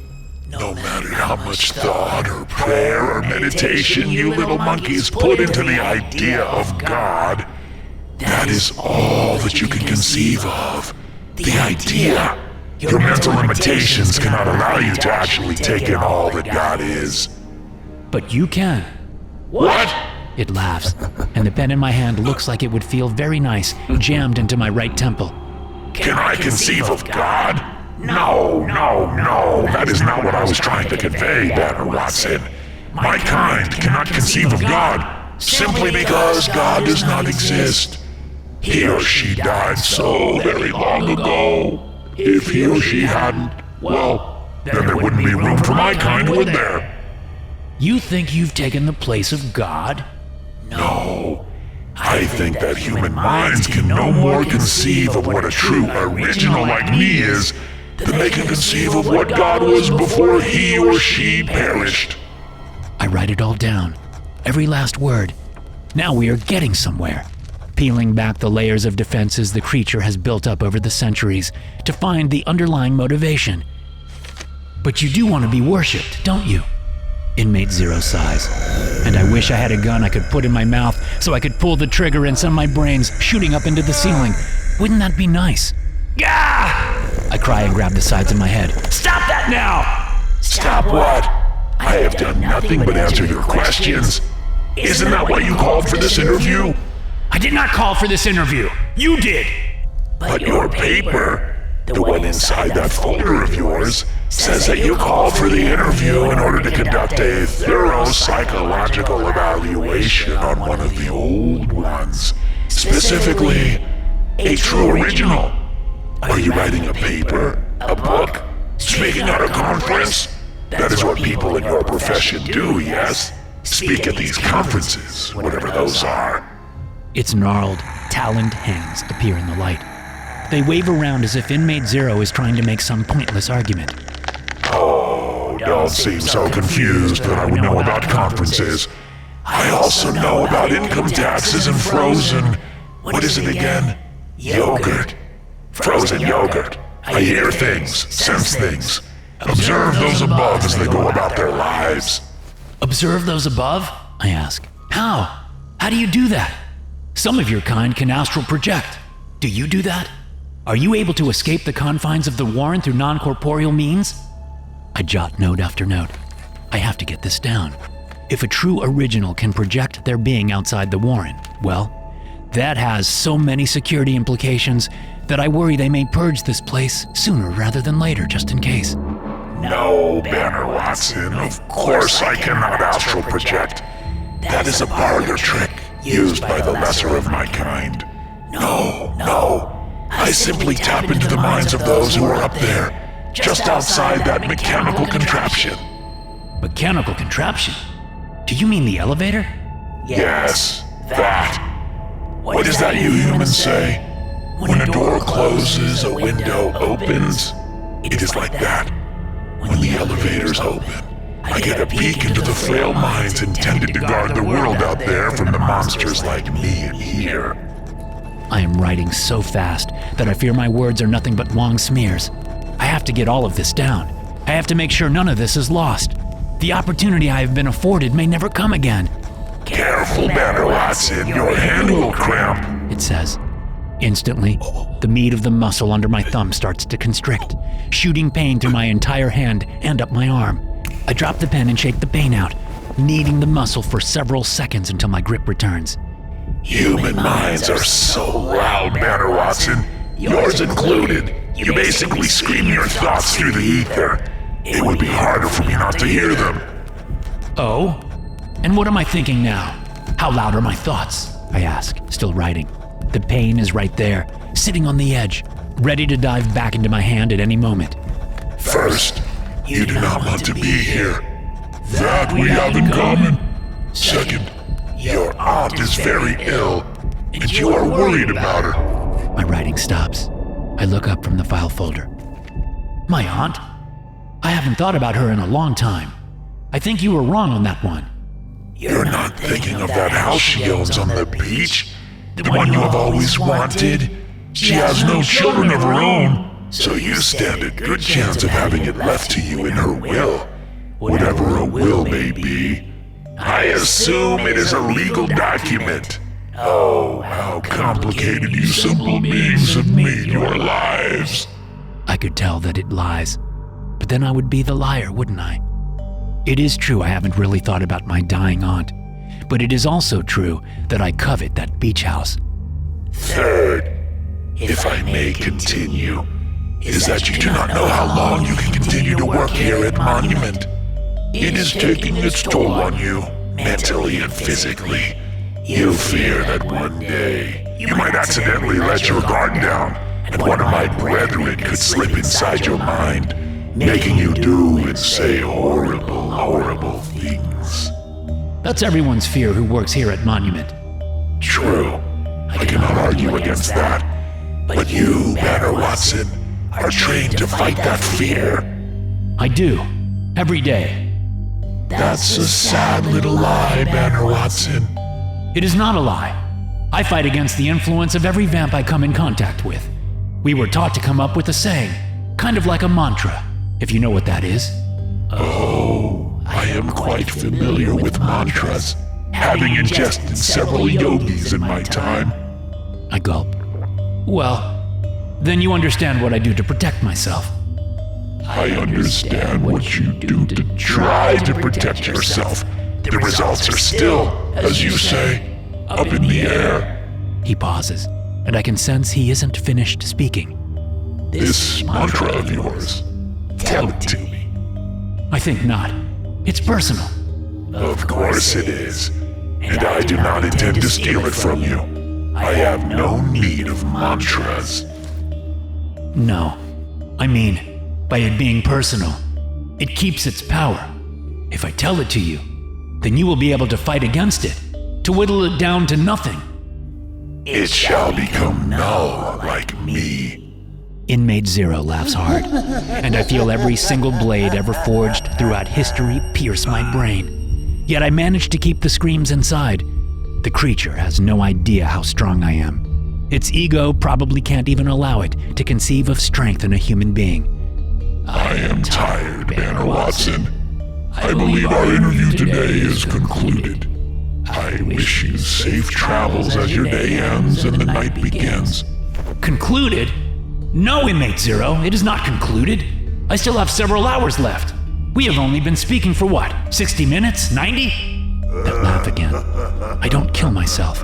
No matter how much thought or prayer or meditation you little monkeys put into the idea of God, that is all that you can conceive of. The idea. Your mental limitations cannot allow you to actually take in all that God is. But you can. What? It laughs, and the pen in my hand looks like it would feel very nice, jammed into my right temple. Can I conceive of God? No. That is not what I was trying to convey, Banner Watson. My kind cannot conceive of God simply because God does not exist. He or she died so very long ago. If he or she hadn't, well, then there wouldn't be room for my kind, would there? You think you've taken the place of God? No. I think that human minds can no more conceive of what a true original like me is than they can conceive of what God was before he or she perished. I write it all down, every last word. Now we are getting somewhere. Peeling back the layers of defenses the creature has built up over the centuries to find the underlying motivation. But you do want to be worshipped, don't you? Inmate Zero sighs. And I wish I had a gun I could put in my mouth so I could pull the trigger and send my brains shooting up into the ceiling. Wouldn't that be nice? Gah! I cry and grab the sides of my head. Stop that now! Stop what? I have done nothing but answer your questions. Isn't that why you called for this interview? I did not call for this interview. You did. But your paper, the one inside that folder of yours, says that you called for the interview in order to conduct a thorough psychological evaluation on one of the old ones. Specifically, a true original. Are you writing a paper? A book? Speaking at a conference? That is what people in your profession do, yes? Speak at these conferences, whatever those are. Its gnarled, taloned hands appear in the light. They wave around as if Inmate Zero is trying to make some pointless argument. Oh, don't seem so confused that I would know about conferences. I also know about income taxes and frozen... What is it again? Yogurt. Frozen yogurt. I hear things, sense things. Observe those above as they go about their lives. Observe those above? I ask. How? How do you do that? Some of your kind can astral project. Do you do that? Are you able to escape the confines of the Warren through non-corporeal means? I jot note after note. I have to get this down. If a true original can project their being outside the Warren, well, that has so many security implications that I worry they may purge this place sooner rather than later, just in case. No, Banner Watson, of course I cannot astral project. That is a parlor trick used by the lesser of my kind. No. I simply tap into the minds of those who are up there, just outside that mechanical contraption. Mechanical contraption? Do you mean the elevator? Yes, that. What is that you humans say? When a door closes, a window opens. It is like that. When the elevators open, I get a peek into the frail minds intended to guard the world out there from the monsters like me in here. I am writing so fast that I fear my words are nothing but long smears. I have to get all of this down. I have to make sure none of this is lost. The opportunity I have been afforded may never come again. Careful, Banner Watson, your hand will cramp, it says. Instantly, the meat of the muscle under my thumb starts to constrict, shooting pain through my entire hand and up my arm. I drop the pen and shake the pain out, kneading the muscle for several seconds until my grip returns. Human minds are so loud, Banner Watson. Yours included. You basically scream your thoughts through the ether. It would be harder for me not to hear them. Oh? And what am I thinking now? How loud are my thoughts? I ask, still writing. The pain is right there, sitting on the edge, ready to dive back into my hand at any moment. First, you do not want to be here. That we have in common. Second, your aunt is very ill, and you are worried about her. My writing stops. I look up from the file folder. My aunt? I haven't thought about her in a long time. I think you were wrong on that one. You're not thinking of that house she owns on the beach? The one you have always wanted? She has no children of her own, so you stand a good chance of having it left to you in her will. Whatever a will may be. I assume it is a legal document. Oh, how complicated you simple beings have made your lives. I could tell that it lies, but then I would be the liar, wouldn't I? It is true I haven't really thought about my dying aunt, but it is also true that I covet that beach house. Third, if I may continue, is that you do not know how long you can continue to work here at Monument. It is taking its toll on you, mentally and physically. You fear that one day you might accidentally let your guard down, and one of my brethren could slip inside your mind, making you do and say horrible, horrible things. That's everyone's fear who works here at Monument. True. I cannot argue against that. But you, Banner Watson, are trained to fight that fear. I do. Every day. That's a sad little lie, Banner Watson. It is not a lie. I fight against the influence of every vamp I come in contact with. We were taught to come up with a saying, kind of like a mantra, if you know what that is. Oh, I am quite familiar with mantras, having ingested several yogis in my time. I gulp. Well, then you understand what I do to protect myself. I understand what you do to try to protect yourself. The results are still, as you say, up in the air. He pauses, and I can sense he isn't finished speaking. This mantra of yours, tell it to me. I think not. It's personal. Of course it is, and I do not intend to steal it from you. I have no need of mantras. No. I mean, by it being personal, it keeps its power. If I tell it to you, then you will be able to fight against it, to whittle it down to nothing. It shall become null like me. Inmate Zero laughs hard, and I feel every single blade ever forged throughout history pierce my brain. Yet I manage to keep the screams inside. The creature has no idea how strong I am. Its ego probably can't even allow it to conceive of strength in a human being. I am tired, Banner Watson. I believe our interview today is concluded. I wish you safe travels as your day ends and the night begins. Concluded? No, Inmate Zero, it is not concluded. I still have several hours left. We have only been speaking for what, 60 minutes? 90? That laugh again. I don't kill myself.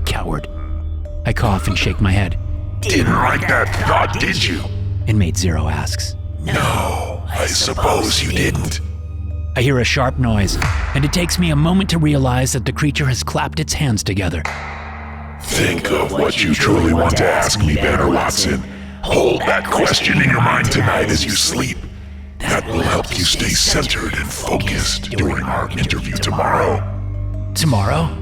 Coward. I cough and shake my head. Didn't like that thought, did you? Inmate Zero asks. No, I suppose you didn't. I hear a sharp noise, and it takes me a moment to realize that the creature has clapped its hands together. Think of what you truly want to ask me, Banner Watson. Hold that question in your mind tonight as you sleep. That will help you stay centered and focused during our interview tomorrow. Tomorrow?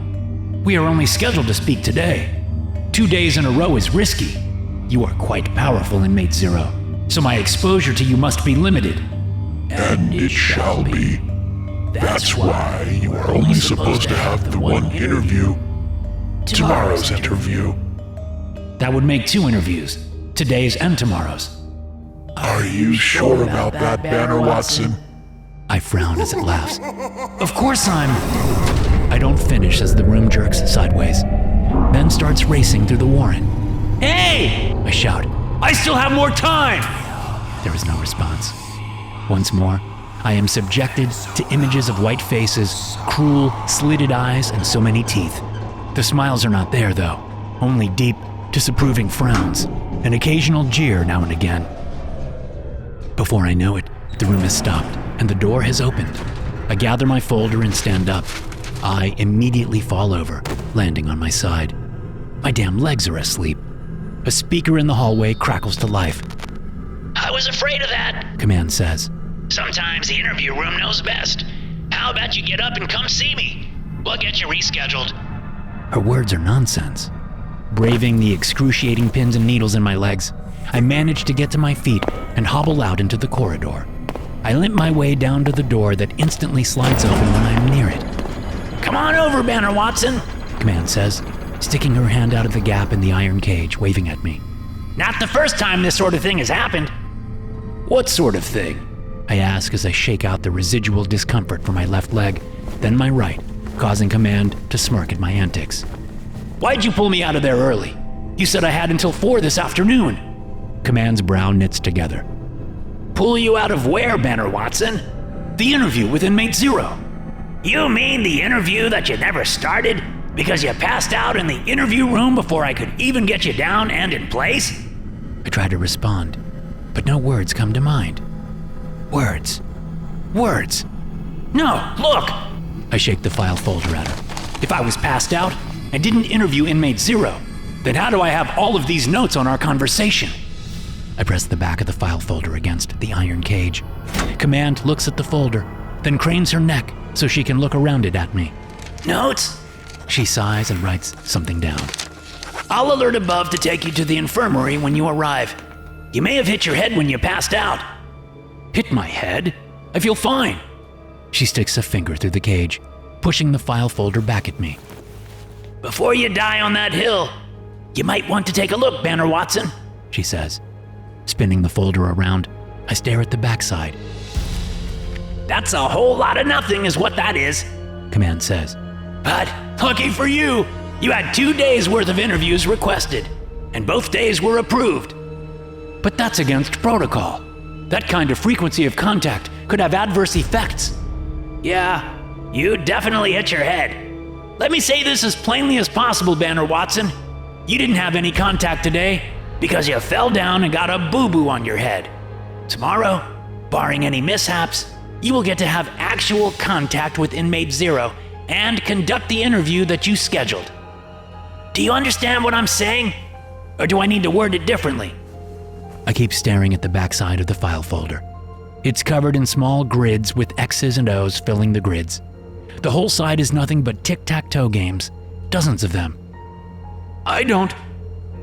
We are only scheduled to speak today. 2 days in a row is risky. You are quite powerful, Inmate Zero, so my exposure to you must be limited. And it shall be. That's why you are only supposed to have the one interview. Tomorrow's interview. That would make 2 interviews, today's and tomorrow's. Are you sure about that, Banner Watson? I frown as it laughs. Of course I don't finish as the room jerks sideways, then starts racing through the warren. Hey! I shout. I still have more time! There is no response. Once more, I am subjected to images of white faces, cruel, slitted eyes, and so many teeth. The smiles are not there, though, only deep, disapproving frowns, an occasional jeer now and again. Before I know it, the room has stopped, and the door has opened. I gather my folder and stand up. I immediately fall over, landing on my side. My damn legs are asleep. A speaker in the hallway crackles to life. I was afraid of that. Command says. Sometimes the interview room knows best. How about you get up and come see me? We'll get you rescheduled. Her words are nonsense. Braving the excruciating pins and needles in my legs, I manage to get to my feet and hobble out into the corridor. I limp my way down to the door that instantly slides open when I am near it. Come on over, Banner Watson, Command says, sticking her hand out of the gap in the iron cage, waving at me. Not the first time this sort of thing has happened. What sort of thing? I ask as I shake out the residual discomfort from my left leg, then my right, causing Command to smirk at my antics. Why'd you pull me out of there early? You said I had until 4 this afternoon. Command's brow knits together. Pull you out of where, Banner Watson? The interview with Inmate Zero. You mean the interview that you never started because you passed out in the interview room before I could even get you down and in place? I try to respond, but no words come to mind. Words. No, look! I shake the file folder at her. If I was passed out and didn't interview Inmate Zero, then how do I have all of these notes on our conversation? I press the back of the file folder against the iron cage. Command looks at the folder, then cranes her neck so she can look around it at me. Notes? She sighs and writes something down. I'll alert above to take you to the infirmary when you arrive. You may have hit your head when you passed out. Hit my head? I feel fine. She sticks a finger through the cage, pushing the file folder back at me. Before you die on that hill, you might want to take a look, Banner Watson, she says. Spinning the folder around, I stare at the backside. That's a whole lot of nothing is what that is, Command says. But lucky for you, you had 2 days worth of interviews requested, and both days were approved. But that's against protocol. That kind of frequency of contact could have adverse effects. Yeah, you definitely hit your head. Let me say this as plainly as possible, Banner Watson. You didn't have any contact today because you fell down and got a boo-boo on your head. Tomorrow, barring any mishaps, you will get to have actual contact with Inmate Zero and conduct the interview that you scheduled. Do you understand what I'm saying? Or do I need to word it differently? I keep staring at the backside of the file folder. It's covered in small grids with X's and O's filling the grids. The whole side is nothing but tic-tac-toe games, dozens of them.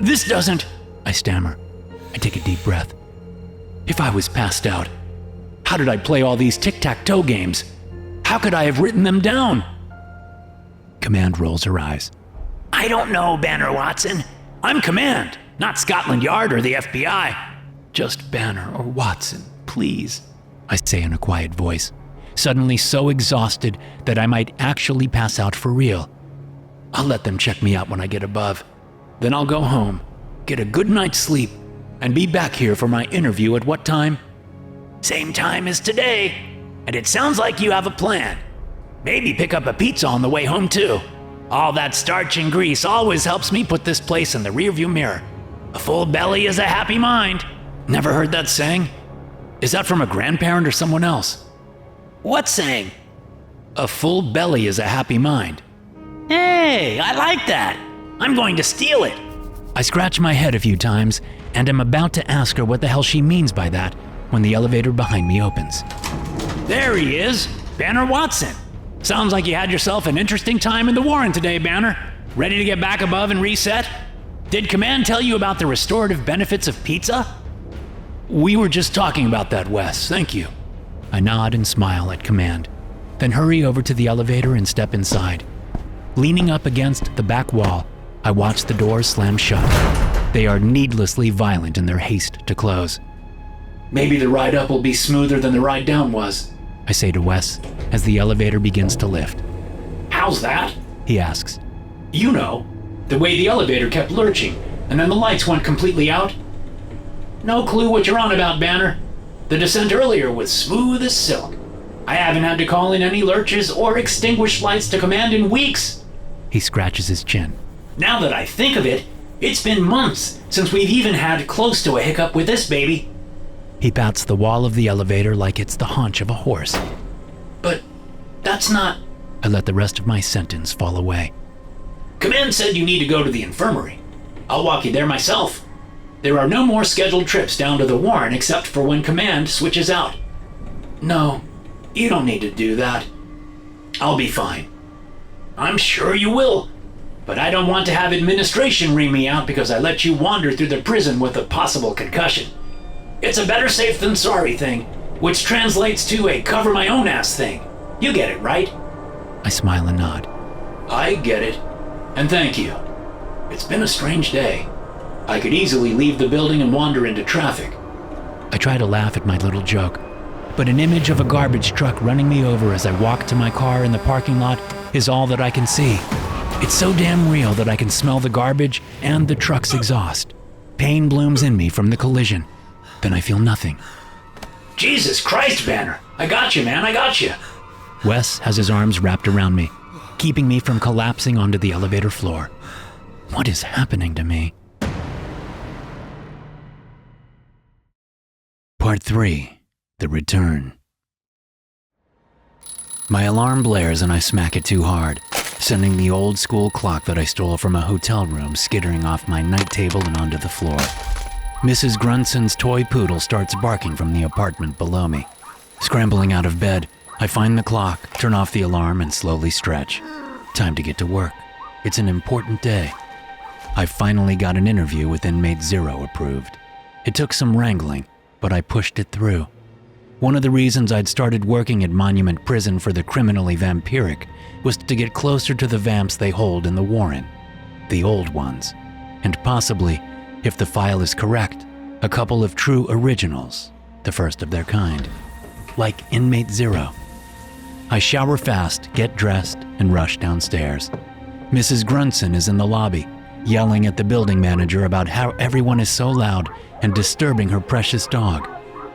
This doesn't, I stammer. I take a deep breath. If I was passed out, how did I play all these tic-tac-toe games? How could I have written them down? Command rolls her eyes. I don't know, Banner Watson. I'm Command, not Scotland Yard or the FBI. Just Banner or Watson, please, I say in a quiet voice, suddenly so exhausted that I might actually pass out for real. I'll let them check me out when I get above. Then I'll go home, get a good night's sleep, and be back here for my interview at what time? Same time as today. And it sounds like you have a plan. Maybe pick up a pizza on the way home too. All that starch and grease always helps me put this place in the rearview mirror. A full belly is a happy mind. Never heard that saying? Is that from a grandparent or someone else? What saying? A full belly is a happy mind. Hey, I like that. I'm going to steal it. I scratch my head a few times and am about to ask her what the hell she means by that when the elevator behind me opens. There he is, Banner Watson. Sounds like you had yourself an interesting time in the Warren today, Banner. Ready to get back above and reset? Did Command tell you about the restorative benefits of pizza? We were just talking about that, Wes. Thank you. I nod and smile at Command, then hurry over to the elevator and step inside. Leaning up against the back wall, I watch the doors slam shut. They are needlessly violent in their haste to close. Maybe the ride up will be smoother than the ride down was, I say to Wes as the elevator begins to lift. How's that? He asks. You know, the way the elevator kept lurching, and then the lights went completely out. No clue what you're on about, Banner. The descent earlier was smooth as silk. I haven't had to call in any lurches or extinguished lights to Command in weeks. He scratches his chin. Now that I think of it, it's been months since we've even had close to a hiccup with this baby. He pats the wall of the elevator like it's the haunch of a horse. But that's not... I let the rest of my sentence fall away. Command said you need to go to the infirmary. I'll walk you there myself. There are no more scheduled trips down to the Warren except for when Command switches out. No, you don't need to do that. I'll be fine. I'm sure you will. But I don't want to have administration ring me out because I let you wander through the prison with a possible concussion. It's a better safe than sorry thing, which translates to a cover my own ass thing. You get it, right? I smile and nod. I get it. And thank you. It's been a strange day. I could easily leave the building and wander into traffic. I try to laugh at my little joke, but an image of a garbage truck running me over as I walk to my car in the parking lot is all that I can see. It's so damn real that I can smell the garbage and the truck's exhaust. Pain blooms in me from the collision. Then I feel nothing. Jesus Christ, Banner. I got you, man. I got you. Wes has his arms wrapped around me, keeping me from collapsing onto the elevator floor. What is happening to me? Part 3. The Return. My alarm blares and I smack it too hard, sending the old school clock that I stole from a hotel room skittering off my night table and onto the floor. Mrs. Grunson's toy poodle starts barking from the apartment below me. Scrambling out of bed, I find the clock, turn off the alarm, and slowly stretch. Time to get to work. It's an important day. I finally got an interview with Inmate 0 approved. It took some wrangling, but I pushed it through. One of the reasons I'd started working at Monument Prison for the criminally vampiric was to get closer to the vamps they hold in the Warren, the old ones, and possibly, if the file is correct, a couple of true originals, the first of their kind, like Inmate 0. I shower fast, get dressed, and rush downstairs. Mrs. Grunson is in the lobby, yelling at the building manager about how everyone is so loud and disturbing her precious dog,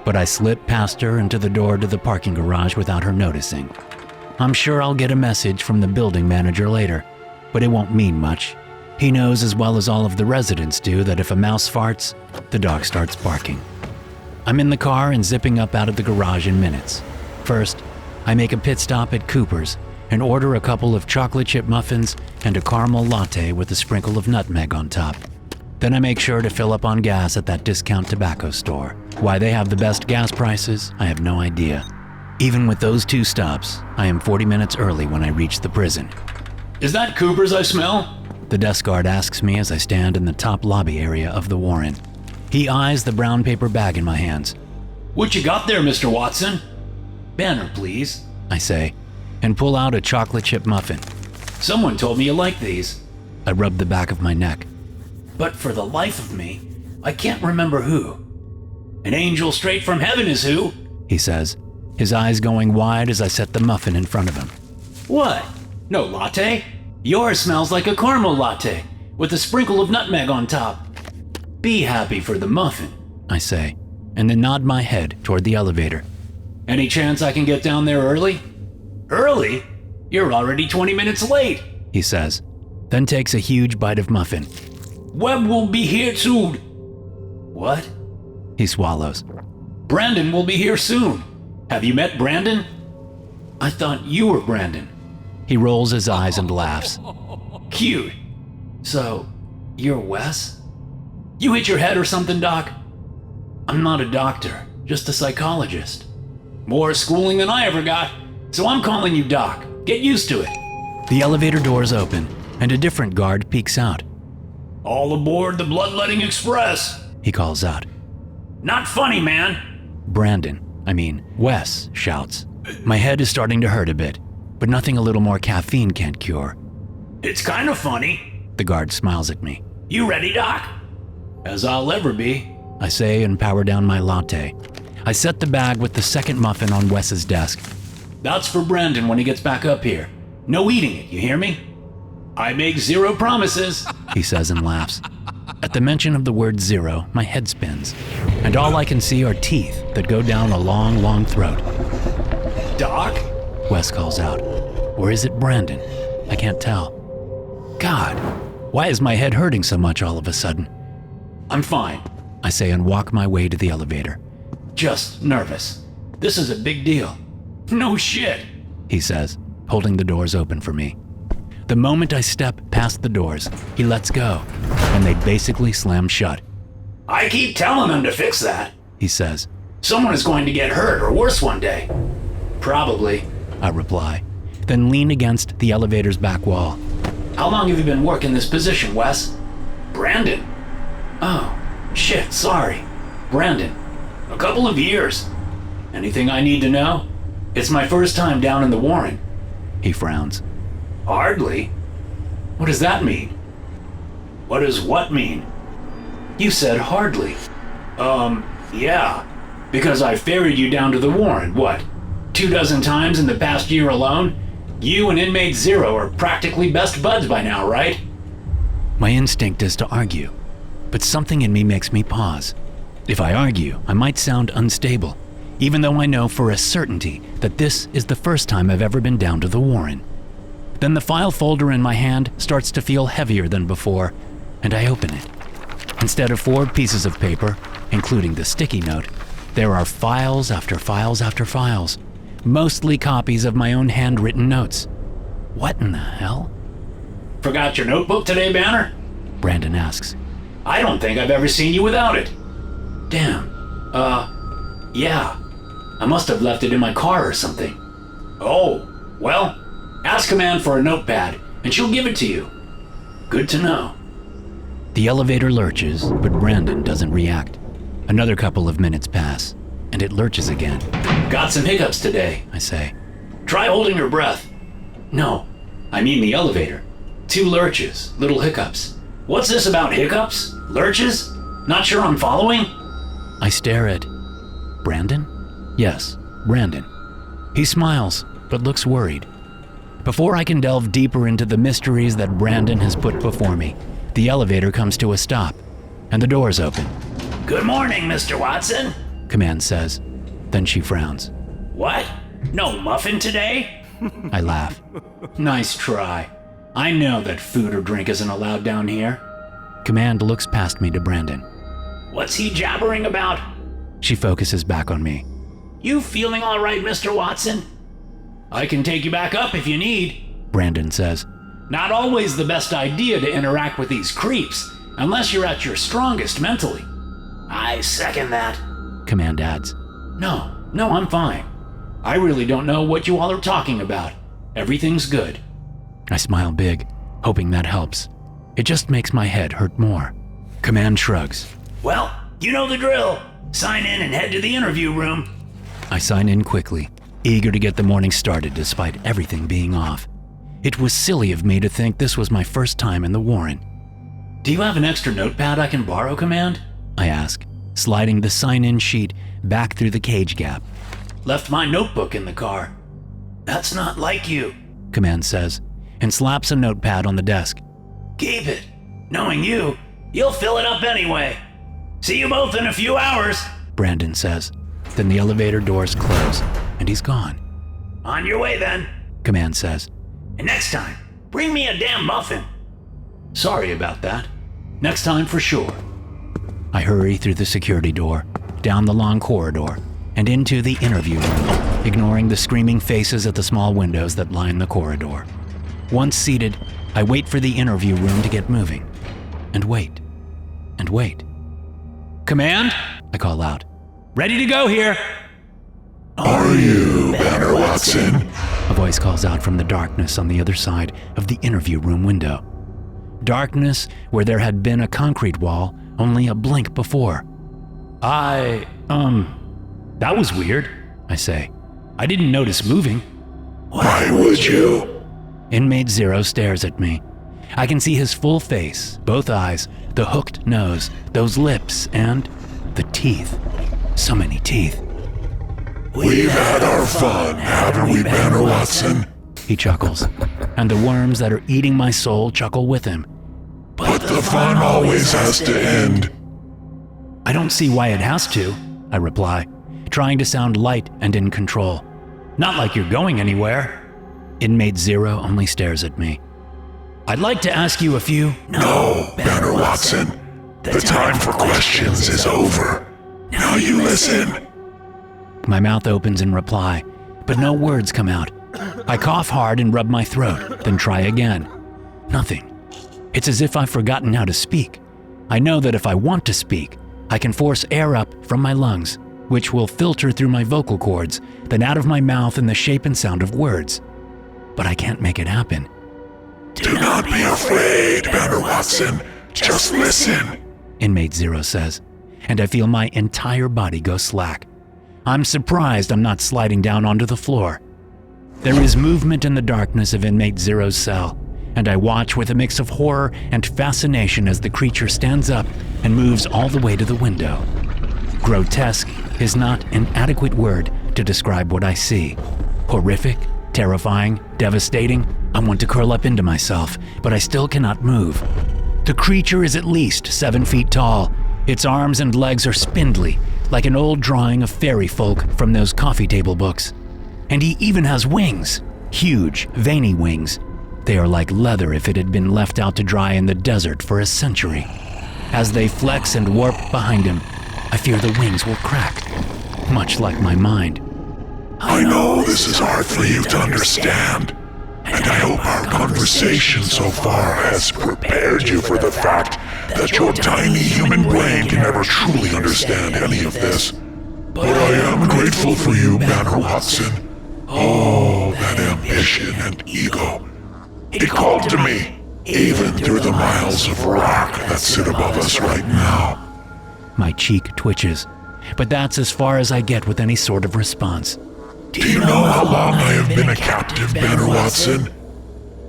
but I slip past her into the door to the parking garage without her noticing. I'm sure I'll get a message from the building manager later, but it won't mean much. He knows as well as all of the residents do that if a mouse farts, the dog starts barking. I'm in the car and zipping up out of the garage in minutes. First, I make a pit stop at Cooper's and order a couple of chocolate chip muffins and a caramel latte with a sprinkle of nutmeg on top. Then I make sure to fill up on gas at that discount tobacco store. Why they have the best gas prices, I have no idea. Even with those two stops, I am 40 minutes early when I reach the prison. Is that Cooper's I smell? The desk guard asks me as I stand in the top lobby area of the Warren. He eyes the brown paper bag in my hands. What you got there, Mr. Watson? Banner, please, I say, and pull out a chocolate chip muffin. Someone told me you like these. I rub the back of my neck. But for the life of me, I can't remember who. An angel straight from heaven is who, he says, his eyes going wide as I set the muffin in front of him. What? No latte? Yours smells like a caramel latte, with a sprinkle of nutmeg on top. Be happy for the muffin, I say, and then nod my head toward the elevator. Any chance I can get down there early? Early? You're already 20 minutes late, he says, then takes a huge bite of muffin. Webb will be here soon. What? He swallows. Brandon will be here soon. Have you met Brandon? I thought you were Brandon. He rolls his eyes and laughs. Cute. So, you're Wes? You hit your head or something, Doc? I'm not a doctor, just a psychologist. More schooling than I ever got, so I'm calling you Doc. Get used to it. The elevator doors open, and a different guard peeks out. All aboard the Bloodletting Express, He calls out. Not funny, man. Wes shouts. My head is starting to hurt a bit, but nothing a little more caffeine can't cure. It's kind of funny. The guard smiles at me. You ready, Doc? As I'll ever be, I say and power down my latte. I set the bag with the second muffin on Wes's desk. That's for Brandon when he gets back up here. No eating it, you hear me? I make zero promises, He says and laughs. At the mention of the word zero, my head spins, and all I can see are teeth that go down a long, long throat. Doc? Wes calls out. Or is it Brandon? I can't tell. God, why is my head hurting so much all of a sudden? I'm fine, I say and walk my way to the elevator. Just nervous. This is a big deal. No shit. He says, holding the doors open for me. The moment I step past the doors, he lets go, and they basically slam shut. I keep telling them to fix that. He says. Someone is going to get hurt or worse one day. Probably, I reply, then lean against the elevator's back wall. How long have you been working this position, Wes? Brandon. Oh, shit, sorry. Brandon. A couple of years. Anything I need to know? It's my first time down in the Warren. He frowns. Hardly. What does that mean? What does what mean? You said hardly. Yeah. Because I ferried you down to the Warren, what? 24 times in the past year alone? You and Inmate Zero are practically best buds by now, right? My instinct is to argue, but something in me makes me pause. If I argue, I might sound unstable, even though I know for a certainty that this is the first time I've ever been down to the Warren. Then the file folder in my hand starts to feel heavier than before, and I open it. Instead of 4 pieces of paper, including the sticky note, there are files after files after files, mostly copies of my own handwritten notes. What in the hell? Forgot your notebook today, Banner? Brandon asks. I don't think I've ever seen you without it. Damn. Yeah. I must have left it in my car or something. Oh, well, ask Command for a notepad, and she'll give it to you. Good to know. The elevator lurches, but Brandon doesn't react. Another couple of minutes pass, and it lurches again. Got some hiccups today, I say. Try holding your breath. No, I mean the elevator. 2 lurches, little hiccups. What's this about hiccups? Lurches? Not sure I'm following? I stare at Brandon? Yes, Brandon. He smiles, but looks worried. Before I can delve deeper into the mysteries that Brandon has put before me, the elevator comes to a stop, and the doors open. Good morning, Mr. Watson. Command says. Then she frowns. What? No muffin today? I laugh. Nice try. I know that food or drink isn't allowed down here. Command looks past me to Brandon. What's he jabbering about? She focuses back on me. You feeling all right, Mr. Watson? I can take you back up if you need, Brandon says. Not always the best idea to interact with these creeps, unless you're at your strongest mentally. I second that. Command adds. No, I'm fine. I really don't know what you all are talking about. Everything's good. I smile big, hoping that helps. It just makes my head hurt more. Command shrugs. Well, you know the drill. Sign in and head to the interview room. I sign in quickly, eager to get the morning started despite everything being off. It was silly of me to think this was my first time in the Warren. Do you have an extra notepad I can borrow, Command? I ask, sliding the sign-in sheet back through the cage gap. Left my notebook in the car. That's not like you, Command says, and slaps a notepad on the desk. Keep it. Knowing you, you'll fill it up anyway. See you both in a few hours, Brandon says. Then the elevator doors close, and he's gone. On your way then, Command says. And next time, bring me a damn muffin. Sorry about that. Next time for sure. I hurry through the security door, down the long corridor, and into the interview room, ignoring the screaming faces at the small windows that line the corridor. Once seated, I wait for the interview room to get moving. And wait. And wait. Command? I call out. Ready to go here. Are you Banner Watson? A voice calls out from the darkness on the other side of the interview room window. Darkness where there had been a concrete wall only a blink before. That was weird, I say. I didn't notice moving. Why would you? Inmate Zero stares at me. I can see his full face, both eyes, the hooked nose, those lips, and the teeth. So many teeth. We've had our fun, haven't we, Banner Watson? He chuckles, and the worms that are eating my soul chuckle with him. But the fun always has to end. I don't see why it has to, I reply, trying to sound light and in control. Not like you're going anywhere. Inmate Zero only stares at me. I'd like to ask you a few. No, Banner Watson. The time for questions is over. Now you listen. My mouth opens in reply, but no words come out. I cough hard and rub my throat, then try again. Nothing. It's as if I've forgotten how to speak. I know that if I want to speak, I can force air up from my lungs, which will filter through my vocal cords, then out of my mouth in the shape and sound of words. But I can't make it happen. Do not be afraid, Banner Watson. Just listen. Inmate Zero says, and I feel my entire body go slack. I'm surprised I'm not sliding down onto the floor. There is movement in the darkness of Inmate Zero's cell, and I watch with a mix of horror and fascination as the creature stands up and moves all the way to the window. Grotesque is not an adequate word to describe what I see. Horrific, terrifying, devastating. I want to curl up into myself, but I still cannot move. The creature is at least 7 feet tall. Its arms and legs are spindly, like an old drawing of fairy folk from those coffee table books. And he even has wings, huge, veiny wings. They are like leather if it had been left out to dry in the desert for a century. As they flex and warp behind him, I fear the wings will crack, much like my mind. I know this is hard for you to understand, and I hope our conversation so far has prepared you for the fact that your tiny human brain can never truly understand any of this. But I am grateful for you, Banner Watson. Oh, that ambition and ego. It called to me, even through the miles of rock that sit above us right now. My cheek twitches, but that's as far as I get with any sort of response. Do you know how long I have been a captive, Banner Watson?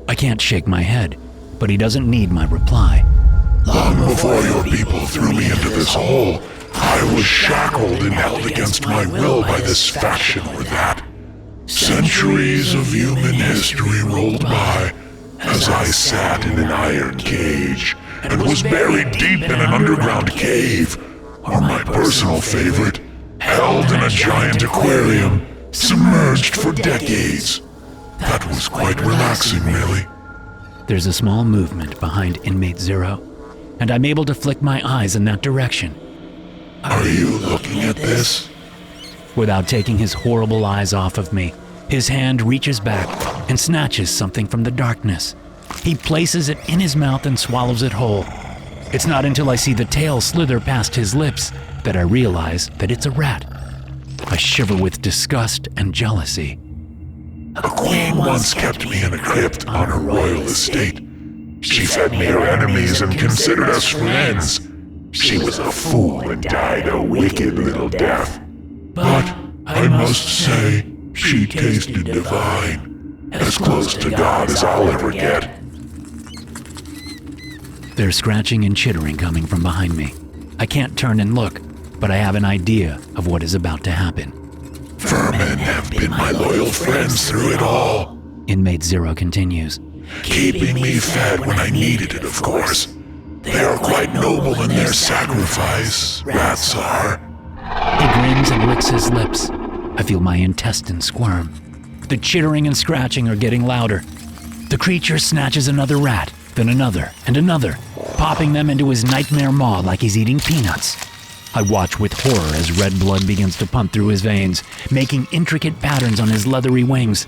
I can't shake my head, but he doesn't need my reply. Long before your people threw me into this hole, I was shackled and held against my will by this faction or that. Centuries of human history rolled by as I sat in an iron cage and was buried deep in an underground cave, or my personal favorite, held in a giant aquarium, submerged for decades. That was quite relaxing, really. There's a small movement behind Inmate Zero, and I'm able to flick my eyes in that direction. Are you looking at this? Without taking his horrible eyes off of me, his hand reaches back and snatches something from the darkness. He places it in his mouth and swallows it whole. It's not until I see the tail slither past his lips that I realize that it's a rat. I shiver with disgust and jealousy. A queen once kept me in a crypt on her royal estate. She fed me her enemies and considered us friends. She was a fool and died a wicked little death. But I must say, she tasted divine. As close to God as I'll ever get. There's scratching and chittering coming from behind me. I can't turn and look, but I have an idea of what is about to happen. Vermin have been my loyal friends through it all. Inmate Zero continues. Keeping me fed when I needed it, of course. They are quite noble in their sacrifice, rats are. He grins and licks his lips. I feel my intestines squirm. The chittering and scratching are getting louder. The creature snatches another rat, then another and another, popping them into his nightmare maw like he's eating peanuts. I watch with horror as red blood begins to pump through his veins, making intricate patterns on his leathery wings.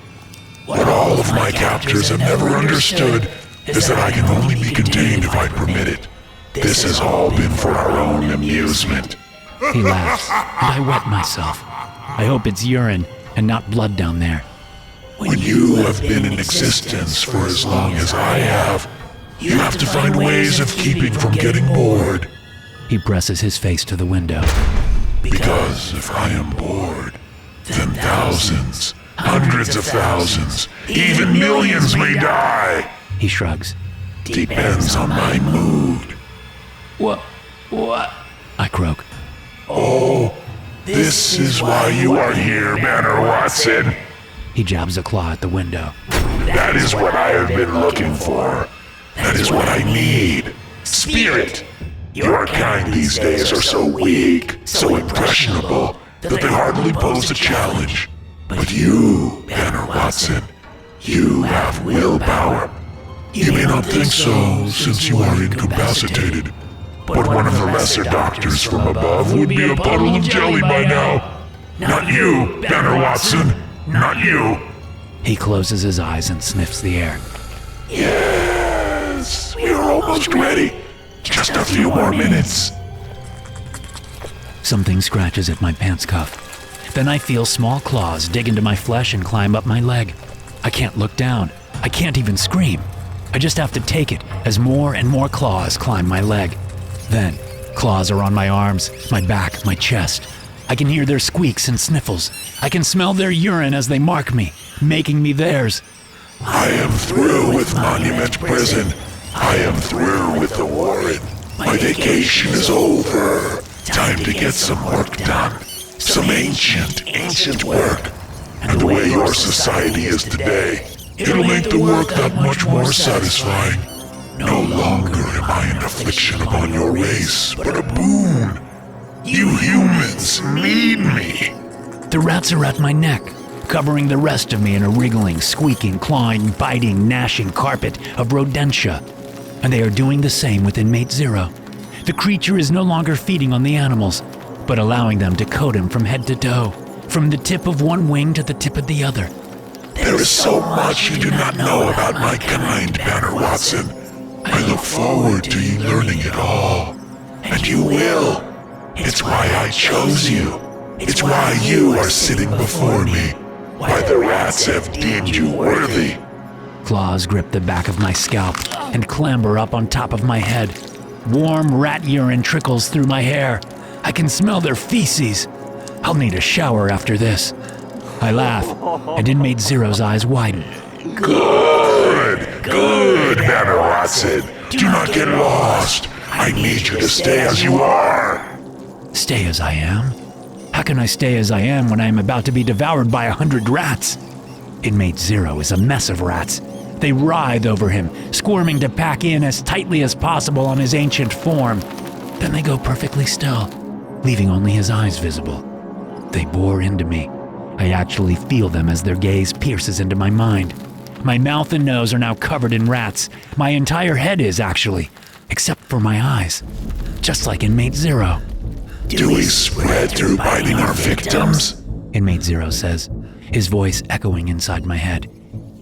What all of my captors have never understood is that I can only be contained if I permit it. This has all been for our own amusement. He laughs, and I wet myself. I hope it's urine and not blood down there. When you have been in existence for as long as I have, you have to find ways of keeping from getting bored. He presses his face to the window. Because if I am bored, then thousands, hundreds of thousands, even millions may die. He shrugs. Depends on my mood. What? I croak. Oh, this is why you are here, Banner Watson. He jabs a claw at the window. That is what I have been looking for. That is what I need. Spirit. Your kind these days are so weak, so impressionable, that they hardly pose a challenge. But you, Banner Watson, you have willpower. You may not think so, since you are incapacitated. But one of the lesser doctors from above would be a puddle of jelly by now. Not you, Banner Watson. Not you. He closes his eyes and sniffs the air. Yes, we are almost ready. Just a few more minutes. Something scratches at my pants cuff. Then I feel small claws dig into my flesh and climb up my leg. I can't look down. I can't even scream. I just have to take it as more and more claws climb my leg. Then, claws are on my arms, my back, my chest. I can hear their squeaks and sniffles. I can smell their urine as they mark me, making me theirs. I am through with Monument Prison. I am through with the warren. My vacation is over. Time to get some work done. Some ancient work. And the way your society is today, it'll make the work that much more satisfying. No longer am I an affliction upon your race, but a boon. You humans need me. The rats are at my neck, covering the rest of me in a wriggling, squeaking, clawing, biting, gnashing carpet of rodentia. And they are doing the same with Inmate Zero. The creature is no longer feeding on the animals, but allowing them to coat him from head to toe, from the tip of one wing to the tip of the other. There is so much you do not know about my kind, Banner Watson. I look forward to you learning it all. And you will. It's why I chose you. It's why you are sitting before me. Why the rats have deemed you worthy. Claws grip the back of my scalp and clamber up on top of my head. Warm rat urine trickles through my hair. I can smell their feces. I'll need a shower after this. I laugh, and Inmate Zero's eyes widen. Good, Banner Watson. Do not get lost. I need you to stay as you are. Stay as I am? How can I stay as I am when I am about to be devoured by 100 rats? Inmate Zero is a mess of rats. They writhe over him, squirming to pack in as tightly as possible on his ancient form. Then they go perfectly still, leaving only his eyes visible. They bore into me. I actually feel them as their gaze pierces into my mind. My mouth and nose are now covered in rats. My entire head is, actually, except for my eyes. Just like Inmate Zero. Do we spread through biting our victims? Inmate Zero says, his voice echoing inside my head.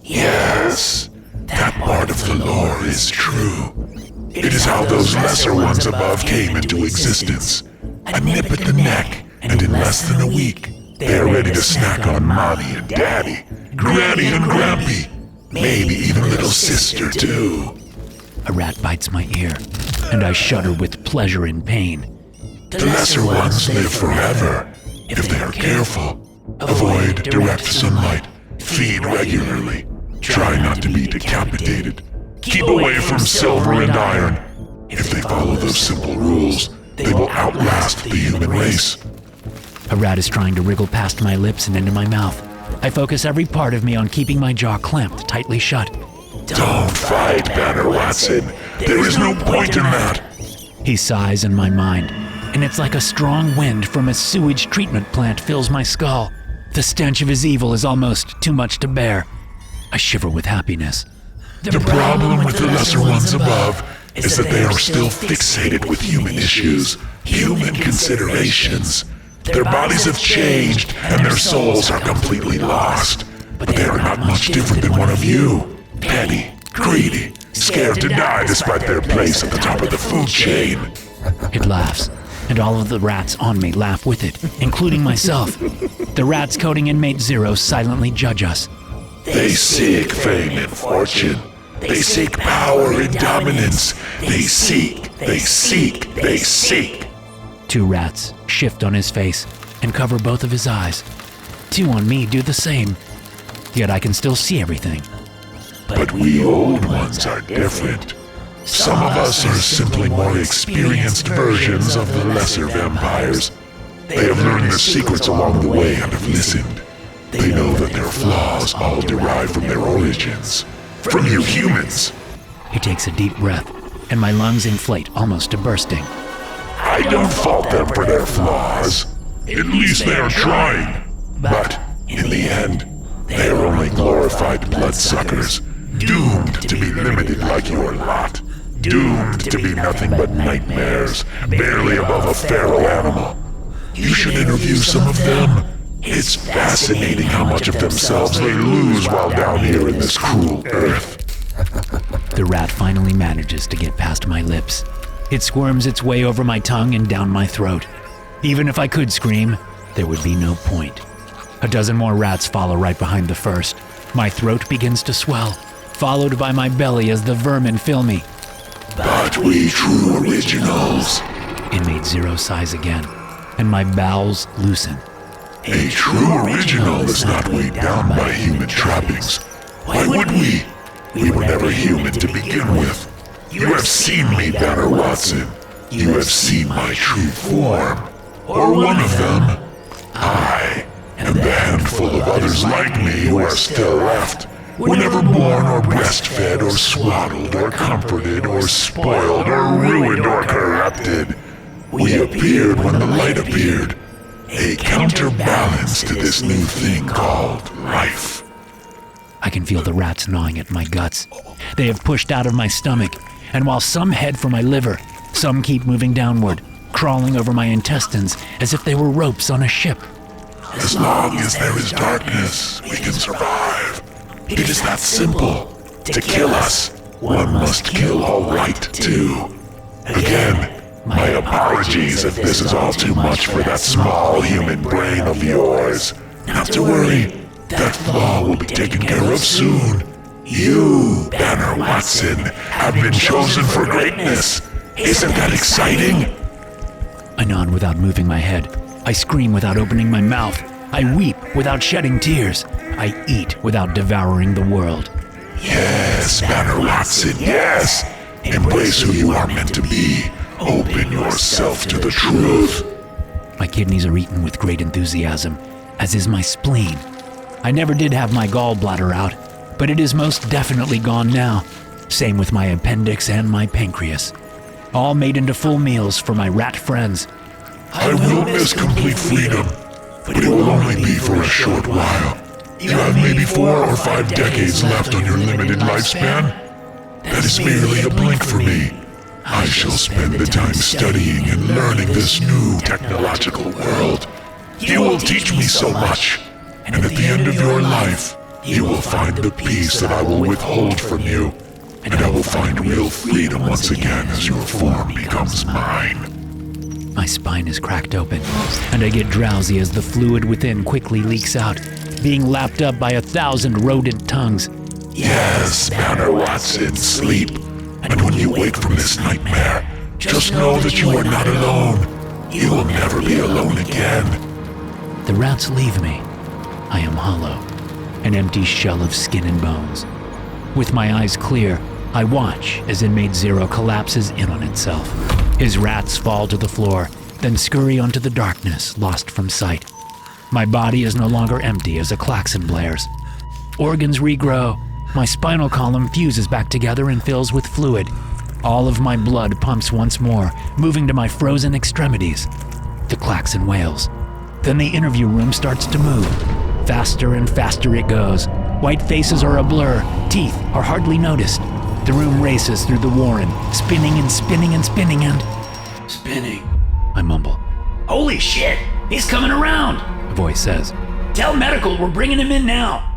Yes, that part of the lore is true. It is how those lesser ones above came into existence. A nip at the neck, and in less than a week, they are ready to snack on Mommy and Daddy, Granny and Grampy, maybe even little sister too. A rat bites my ear, and I shudder with pleasure and pain. The lesser ones live forever, if they are careful. Avoid direct sunlight, feed regularly, try not to be decapitated, keep away from silver and iron. If they follow those simple rules, they will outlast the human race. A rat is trying to wriggle past my lips and into my mouth. I focus every part of me on keeping my jaw clamped tightly shut. Don't fight, Banner Watson. There is no point in that. He sighs in my mind, and it's like a strong wind from a sewage treatment plant fills my skull. The stench of his evil is almost too much to bear. I shiver with happiness. The problem with the lesser ones above is that they are still fixated with human issues, human considerations. Their bodies have changed and their souls are completely lost. But they are not much different than one of you. Petty, greedy, scared to die despite their place at the top of the food chain. It laughs, and all of the rats on me laugh with it, including myself. The rats coding Inmate 0 silently judge us. They seek fame and fortune. They seek power and dominance. They seek. 2 rats shift on his face and cover both of his eyes. 2 on me do the same, yet I can still see everything. But we old ones are different. Some of us are simply more experienced versions of the lesser vampires. They have learned the secrets along the way and have listened. They know that their flaws all derive from their origins. From you humans. He takes a deep breath, and my lungs inflate almost to bursting. I don't fault them for their flaws. At least they are trying. But, in the end, they are only glorified bloodsuckers, doomed to be limited like your lot. Doomed to be nothing but nightmares, barely above a feral animal. You should interview some of them. It's fascinating how much of themselves they lose while down here in this cruel earth. The rat finally manages to get past my lips. It squirms its way over my tongue and down my throat. Even if I could scream, there would be no point. A dozen more rats follow right behind the first. My throat begins to swell, followed by my belly as the vermin fill me. But we true originals. Inmate 0 sighs again, and my bowels loosen. A true original is not weighed down by human trappings. Why would we? We were never human to begin with. You have seen me, Banner Watson. You have seen my true form. Or one of them. I, and the handful of others like me who are still left, were never born or breastfed or swaddled or comforted or spoiled or ruined or corrupted. We appeared when the light appeared. A counterbalance to this new thing called life. I can feel the rats gnawing at my guts. They have pushed out of my stomach, and while some head for my liver, some keep moving downward, crawling over my intestines as if they were ropes on a ship. As long as there is darkness, we can survive. It is that simple. To kill us, one must kill all right too. Again, my apologies if this is all too much for that small human brain of yours. Not to worry, that flaw will be taken care of soon. You, Banner Watson, have been chosen for greatness. Isn't that exciting? I nod without moving my head. I scream without opening my mouth. I weep without shedding tears. I eat without devouring the world. Yes, Banner Watson, yes. Embrace who you are meant to be. Open yourself to the truth. My kidneys are eaten with great enthusiasm, as is my spleen. I never did have my gallbladder out, but it is most definitely gone now. Same with my appendix and my pancreas. All made into full meals for my rat friends. I will miss complete freedom, but it will only be for a short while. You have maybe 4 or 5 decades left on your limited lifespan. That is merely a blink for me. I shall spend the time studying and learning this new technological world. You will teach me so much, and at the end of your life, you will find the peace that I will withhold from you, and I will find real freedom once again as your form becomes mine. My spine is cracked open, and I get drowsy as the fluid within quickly leaks out, being lapped up by 1,000 rodent tongues. Yes, Banner Watson, sleep. And when you wake from this nightmare, just know that you are not alone. You will never be alone again. The rats leave me. I am hollow, an empty shell of skin and bones. With my eyes clear, I watch as Inmate 0 collapses in on itself. His rats fall to the floor, then scurry onto the darkness, lost from sight. My body is no longer empty as a klaxon blares. Organs regrow. My spinal column fuses back together and fills with fluid. All of my blood pumps once more, moving to my frozen extremities. The klaxon wails. Then the interview room starts to move. Faster and faster it goes. White faces are a blur. Teeth are hardly noticed. The room races through the warren, spinning and spinning and spinning and... Spinning. I mumble. Holy shit! He's coming around! A voice says. Tell medical we're bringing him in now.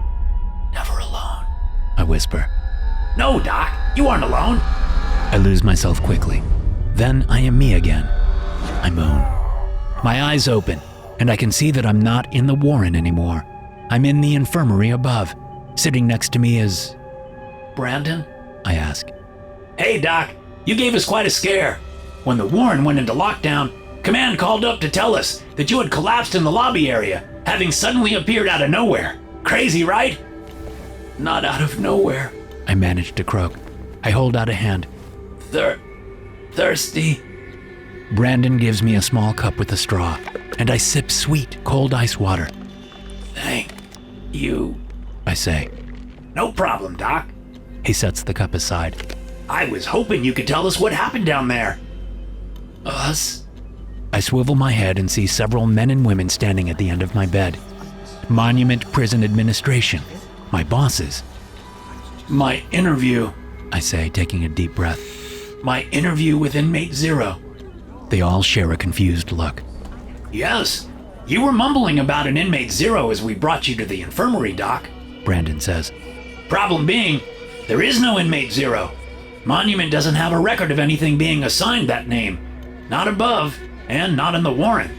Never alone. I whisper. No, Doc. You aren't alone. I lose myself quickly. Then I am me again. I moan. My eyes open, and I can see that I'm not in the Warren anymore. I'm in the infirmary above. Sitting next to me is... Brandon? I ask. Hey, Doc. You gave us quite a scare. When the Warren went into lockdown, Command called up to tell us that you had collapsed in the lobby area, having suddenly appeared out of nowhere. Crazy, right? Not out of nowhere, I managed to croak. I hold out a hand. Thirsty? Brandon gives me a small cup with a straw, and I sip sweet, cold ice water. Thank you, I say. No problem, Doc. He sets the cup aside. I was hoping you could tell us what happened down there. Us? I swivel my head and see several men and women standing at the end of my bed. Monument Prison Administration, my bosses. My interview, I say, taking a deep breath. My interview with Inmate 0. They all share a confused look. Yes, you were mumbling about an Inmate 0 as we brought you to the infirmary, Doc. Brandon says. Problem being, there is no Inmate 0. Monument doesn't have a record of anything being assigned that name. Not above, and not in the Warren.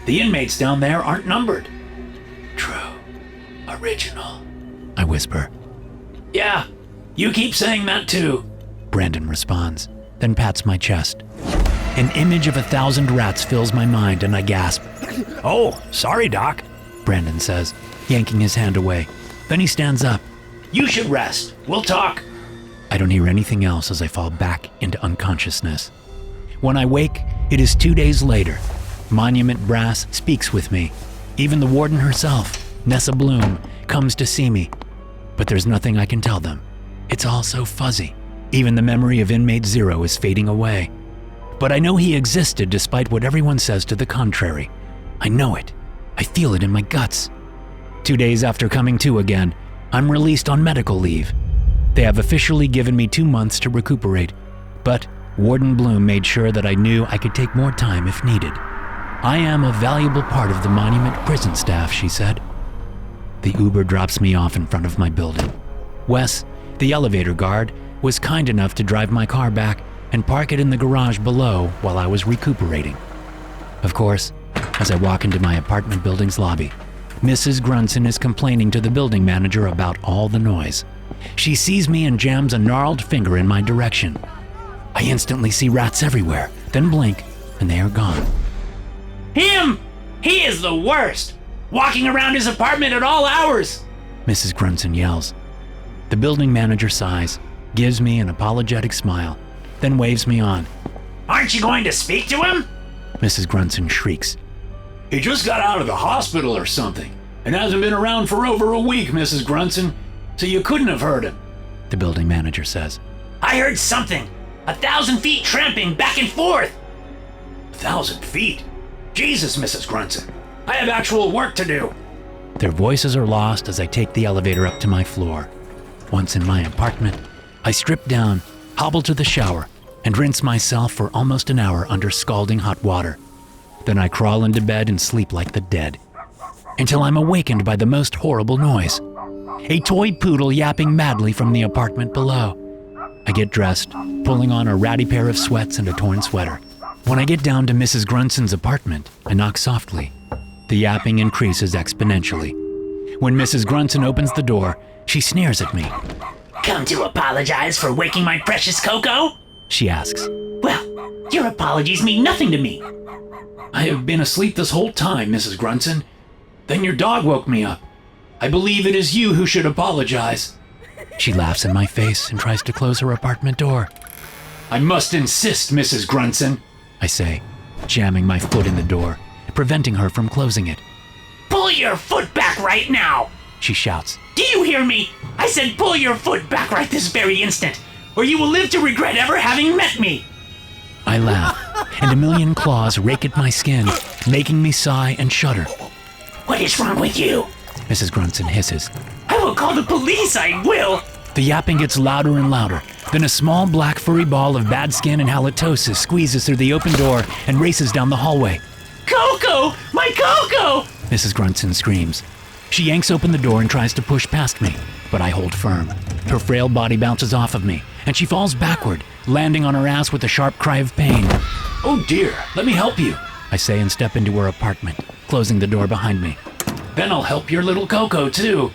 The inmates down there aren't numbered. True. Original. I whisper. Yeah, you keep saying that too. Brandon responds, then pats my chest. An image of 1,000 rats fills my mind and I gasp. Oh, sorry, Doc. Brandon says, yanking his hand away. Then he stands up. You should rest. We'll talk. I don't hear anything else as I fall back into unconsciousness. When I wake, it is 2 days later. Monument Brass speaks with me. Even the warden herself, Nessa Bloom, comes to see me. But there's nothing I can tell them. It's all so fuzzy. Even the memory of Inmate 0 is fading away. But I know he existed despite what everyone says to the contrary. I know it. I feel it in my guts. 2 days after coming to again, I'm released on medical leave. They have officially given me 2 months to recuperate, but Warden Bloom made sure that I knew I could take more time if needed. I am a valuable part of the Monument prison staff, she said. The Uber drops me off in front of my building. Wes, the elevator guard, was kind enough to drive my car back and park it in the garage below while I was recuperating. Of course, as I walk into my apartment building's lobby, Mrs. Grunson is complaining to the building manager about all the noise. She sees me and jams a gnarled finger in my direction. I instantly see rats everywhere, then blink, and they are gone. Him! He is the worst! Walking around his apartment at all hours! Mrs. Grunson yells. The building manager sighs, gives me an apologetic smile, then waves me on. Aren't you going to speak to him? Mrs. Grunson shrieks. He just got out of the hospital or something, and hasn't been around for over a week, Mrs. Grunson, so you couldn't have heard him. The building manager says. I heard something. 1,000 feet tramping back and forth. 1,000 feet? Jesus, Mrs. Grunson. I have actual work to do. Their voices are lost as I take the elevator up to my floor. Once in my apartment, I strip down, hobble to the shower, and rinse myself for almost an hour under scalding hot water. Then I crawl into bed and sleep like the dead, until I'm awakened by the most horrible noise. A toy poodle yapping madly from the apartment below. I get dressed, pulling on a ratty pair of sweats and a torn sweater. When I get down to Mrs. Grunson's apartment, I knock softly. The yapping increases exponentially. When Mrs. Grunson opens the door, she sneers at me. Come to apologize for waking my precious Coco? She asks. Well, your apologies mean nothing to me. I have been asleep this whole time, Mrs. Grunson. Then your dog woke me up. I believe it is you who should apologize. She laughs in my face and tries to close her apartment door. I must insist, Mrs. Grunson, I say, jamming my foot in the door, preventing her from closing it. Pull your foot back right now! She shouts. Do you hear me? I said pull your foot back right this very instant, or you will live to regret ever having met me! I laugh, and a million claws rake at my skin, making me sigh and shudder. What is wrong with you? Mrs. Grunson hisses. I will call the police, I will! The yapping gets louder and louder. Then a small black furry ball of bad skin and halitosis squeezes through the open door and races down the hallway. Coco! My Coco! Mrs. Grunson screams. She yanks open the door and tries to push past me. but I hold firm. Her frail body bounces off of me, and she falls backward, landing on her ass with a sharp cry of pain. Oh dear, let me help you, I say and step into her apartment, closing the door behind me. Then I'll help your little Coco too.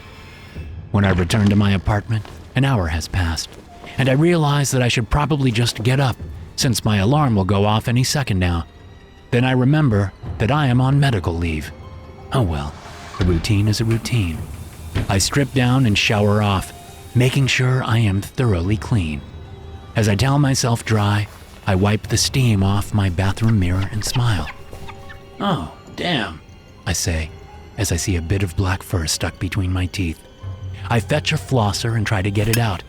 When I return to my apartment, an hour has passed, and I realize that I should probably just get up, since my alarm will go off any second now. Then I remember that I am on medical leave. Oh well, a routine is a routine. I strip down and shower off, making sure I am thoroughly clean. As I towel myself dry, I wipe the steam off my bathroom mirror and smile. Oh, damn, I say, as I see a bit of black fur stuck between my teeth. I fetch a flosser and try to get it out.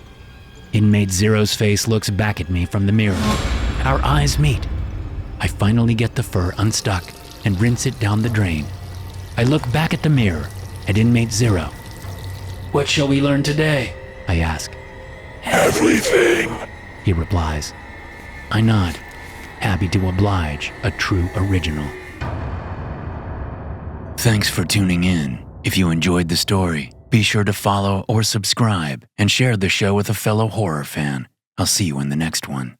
Inmate Zero's face looks back at me from the mirror. Our eyes meet. I finally get the fur unstuck and rinse it down the drain. I look back at the mirror at Inmate Zero. What shall we learn today? I ask. Everything, He replies. I nod, happy to oblige a true original. Thanks for tuning in. If you enjoyed the story, be sure to follow or subscribe and share the show with a fellow horror fan. I'll see you in the next one.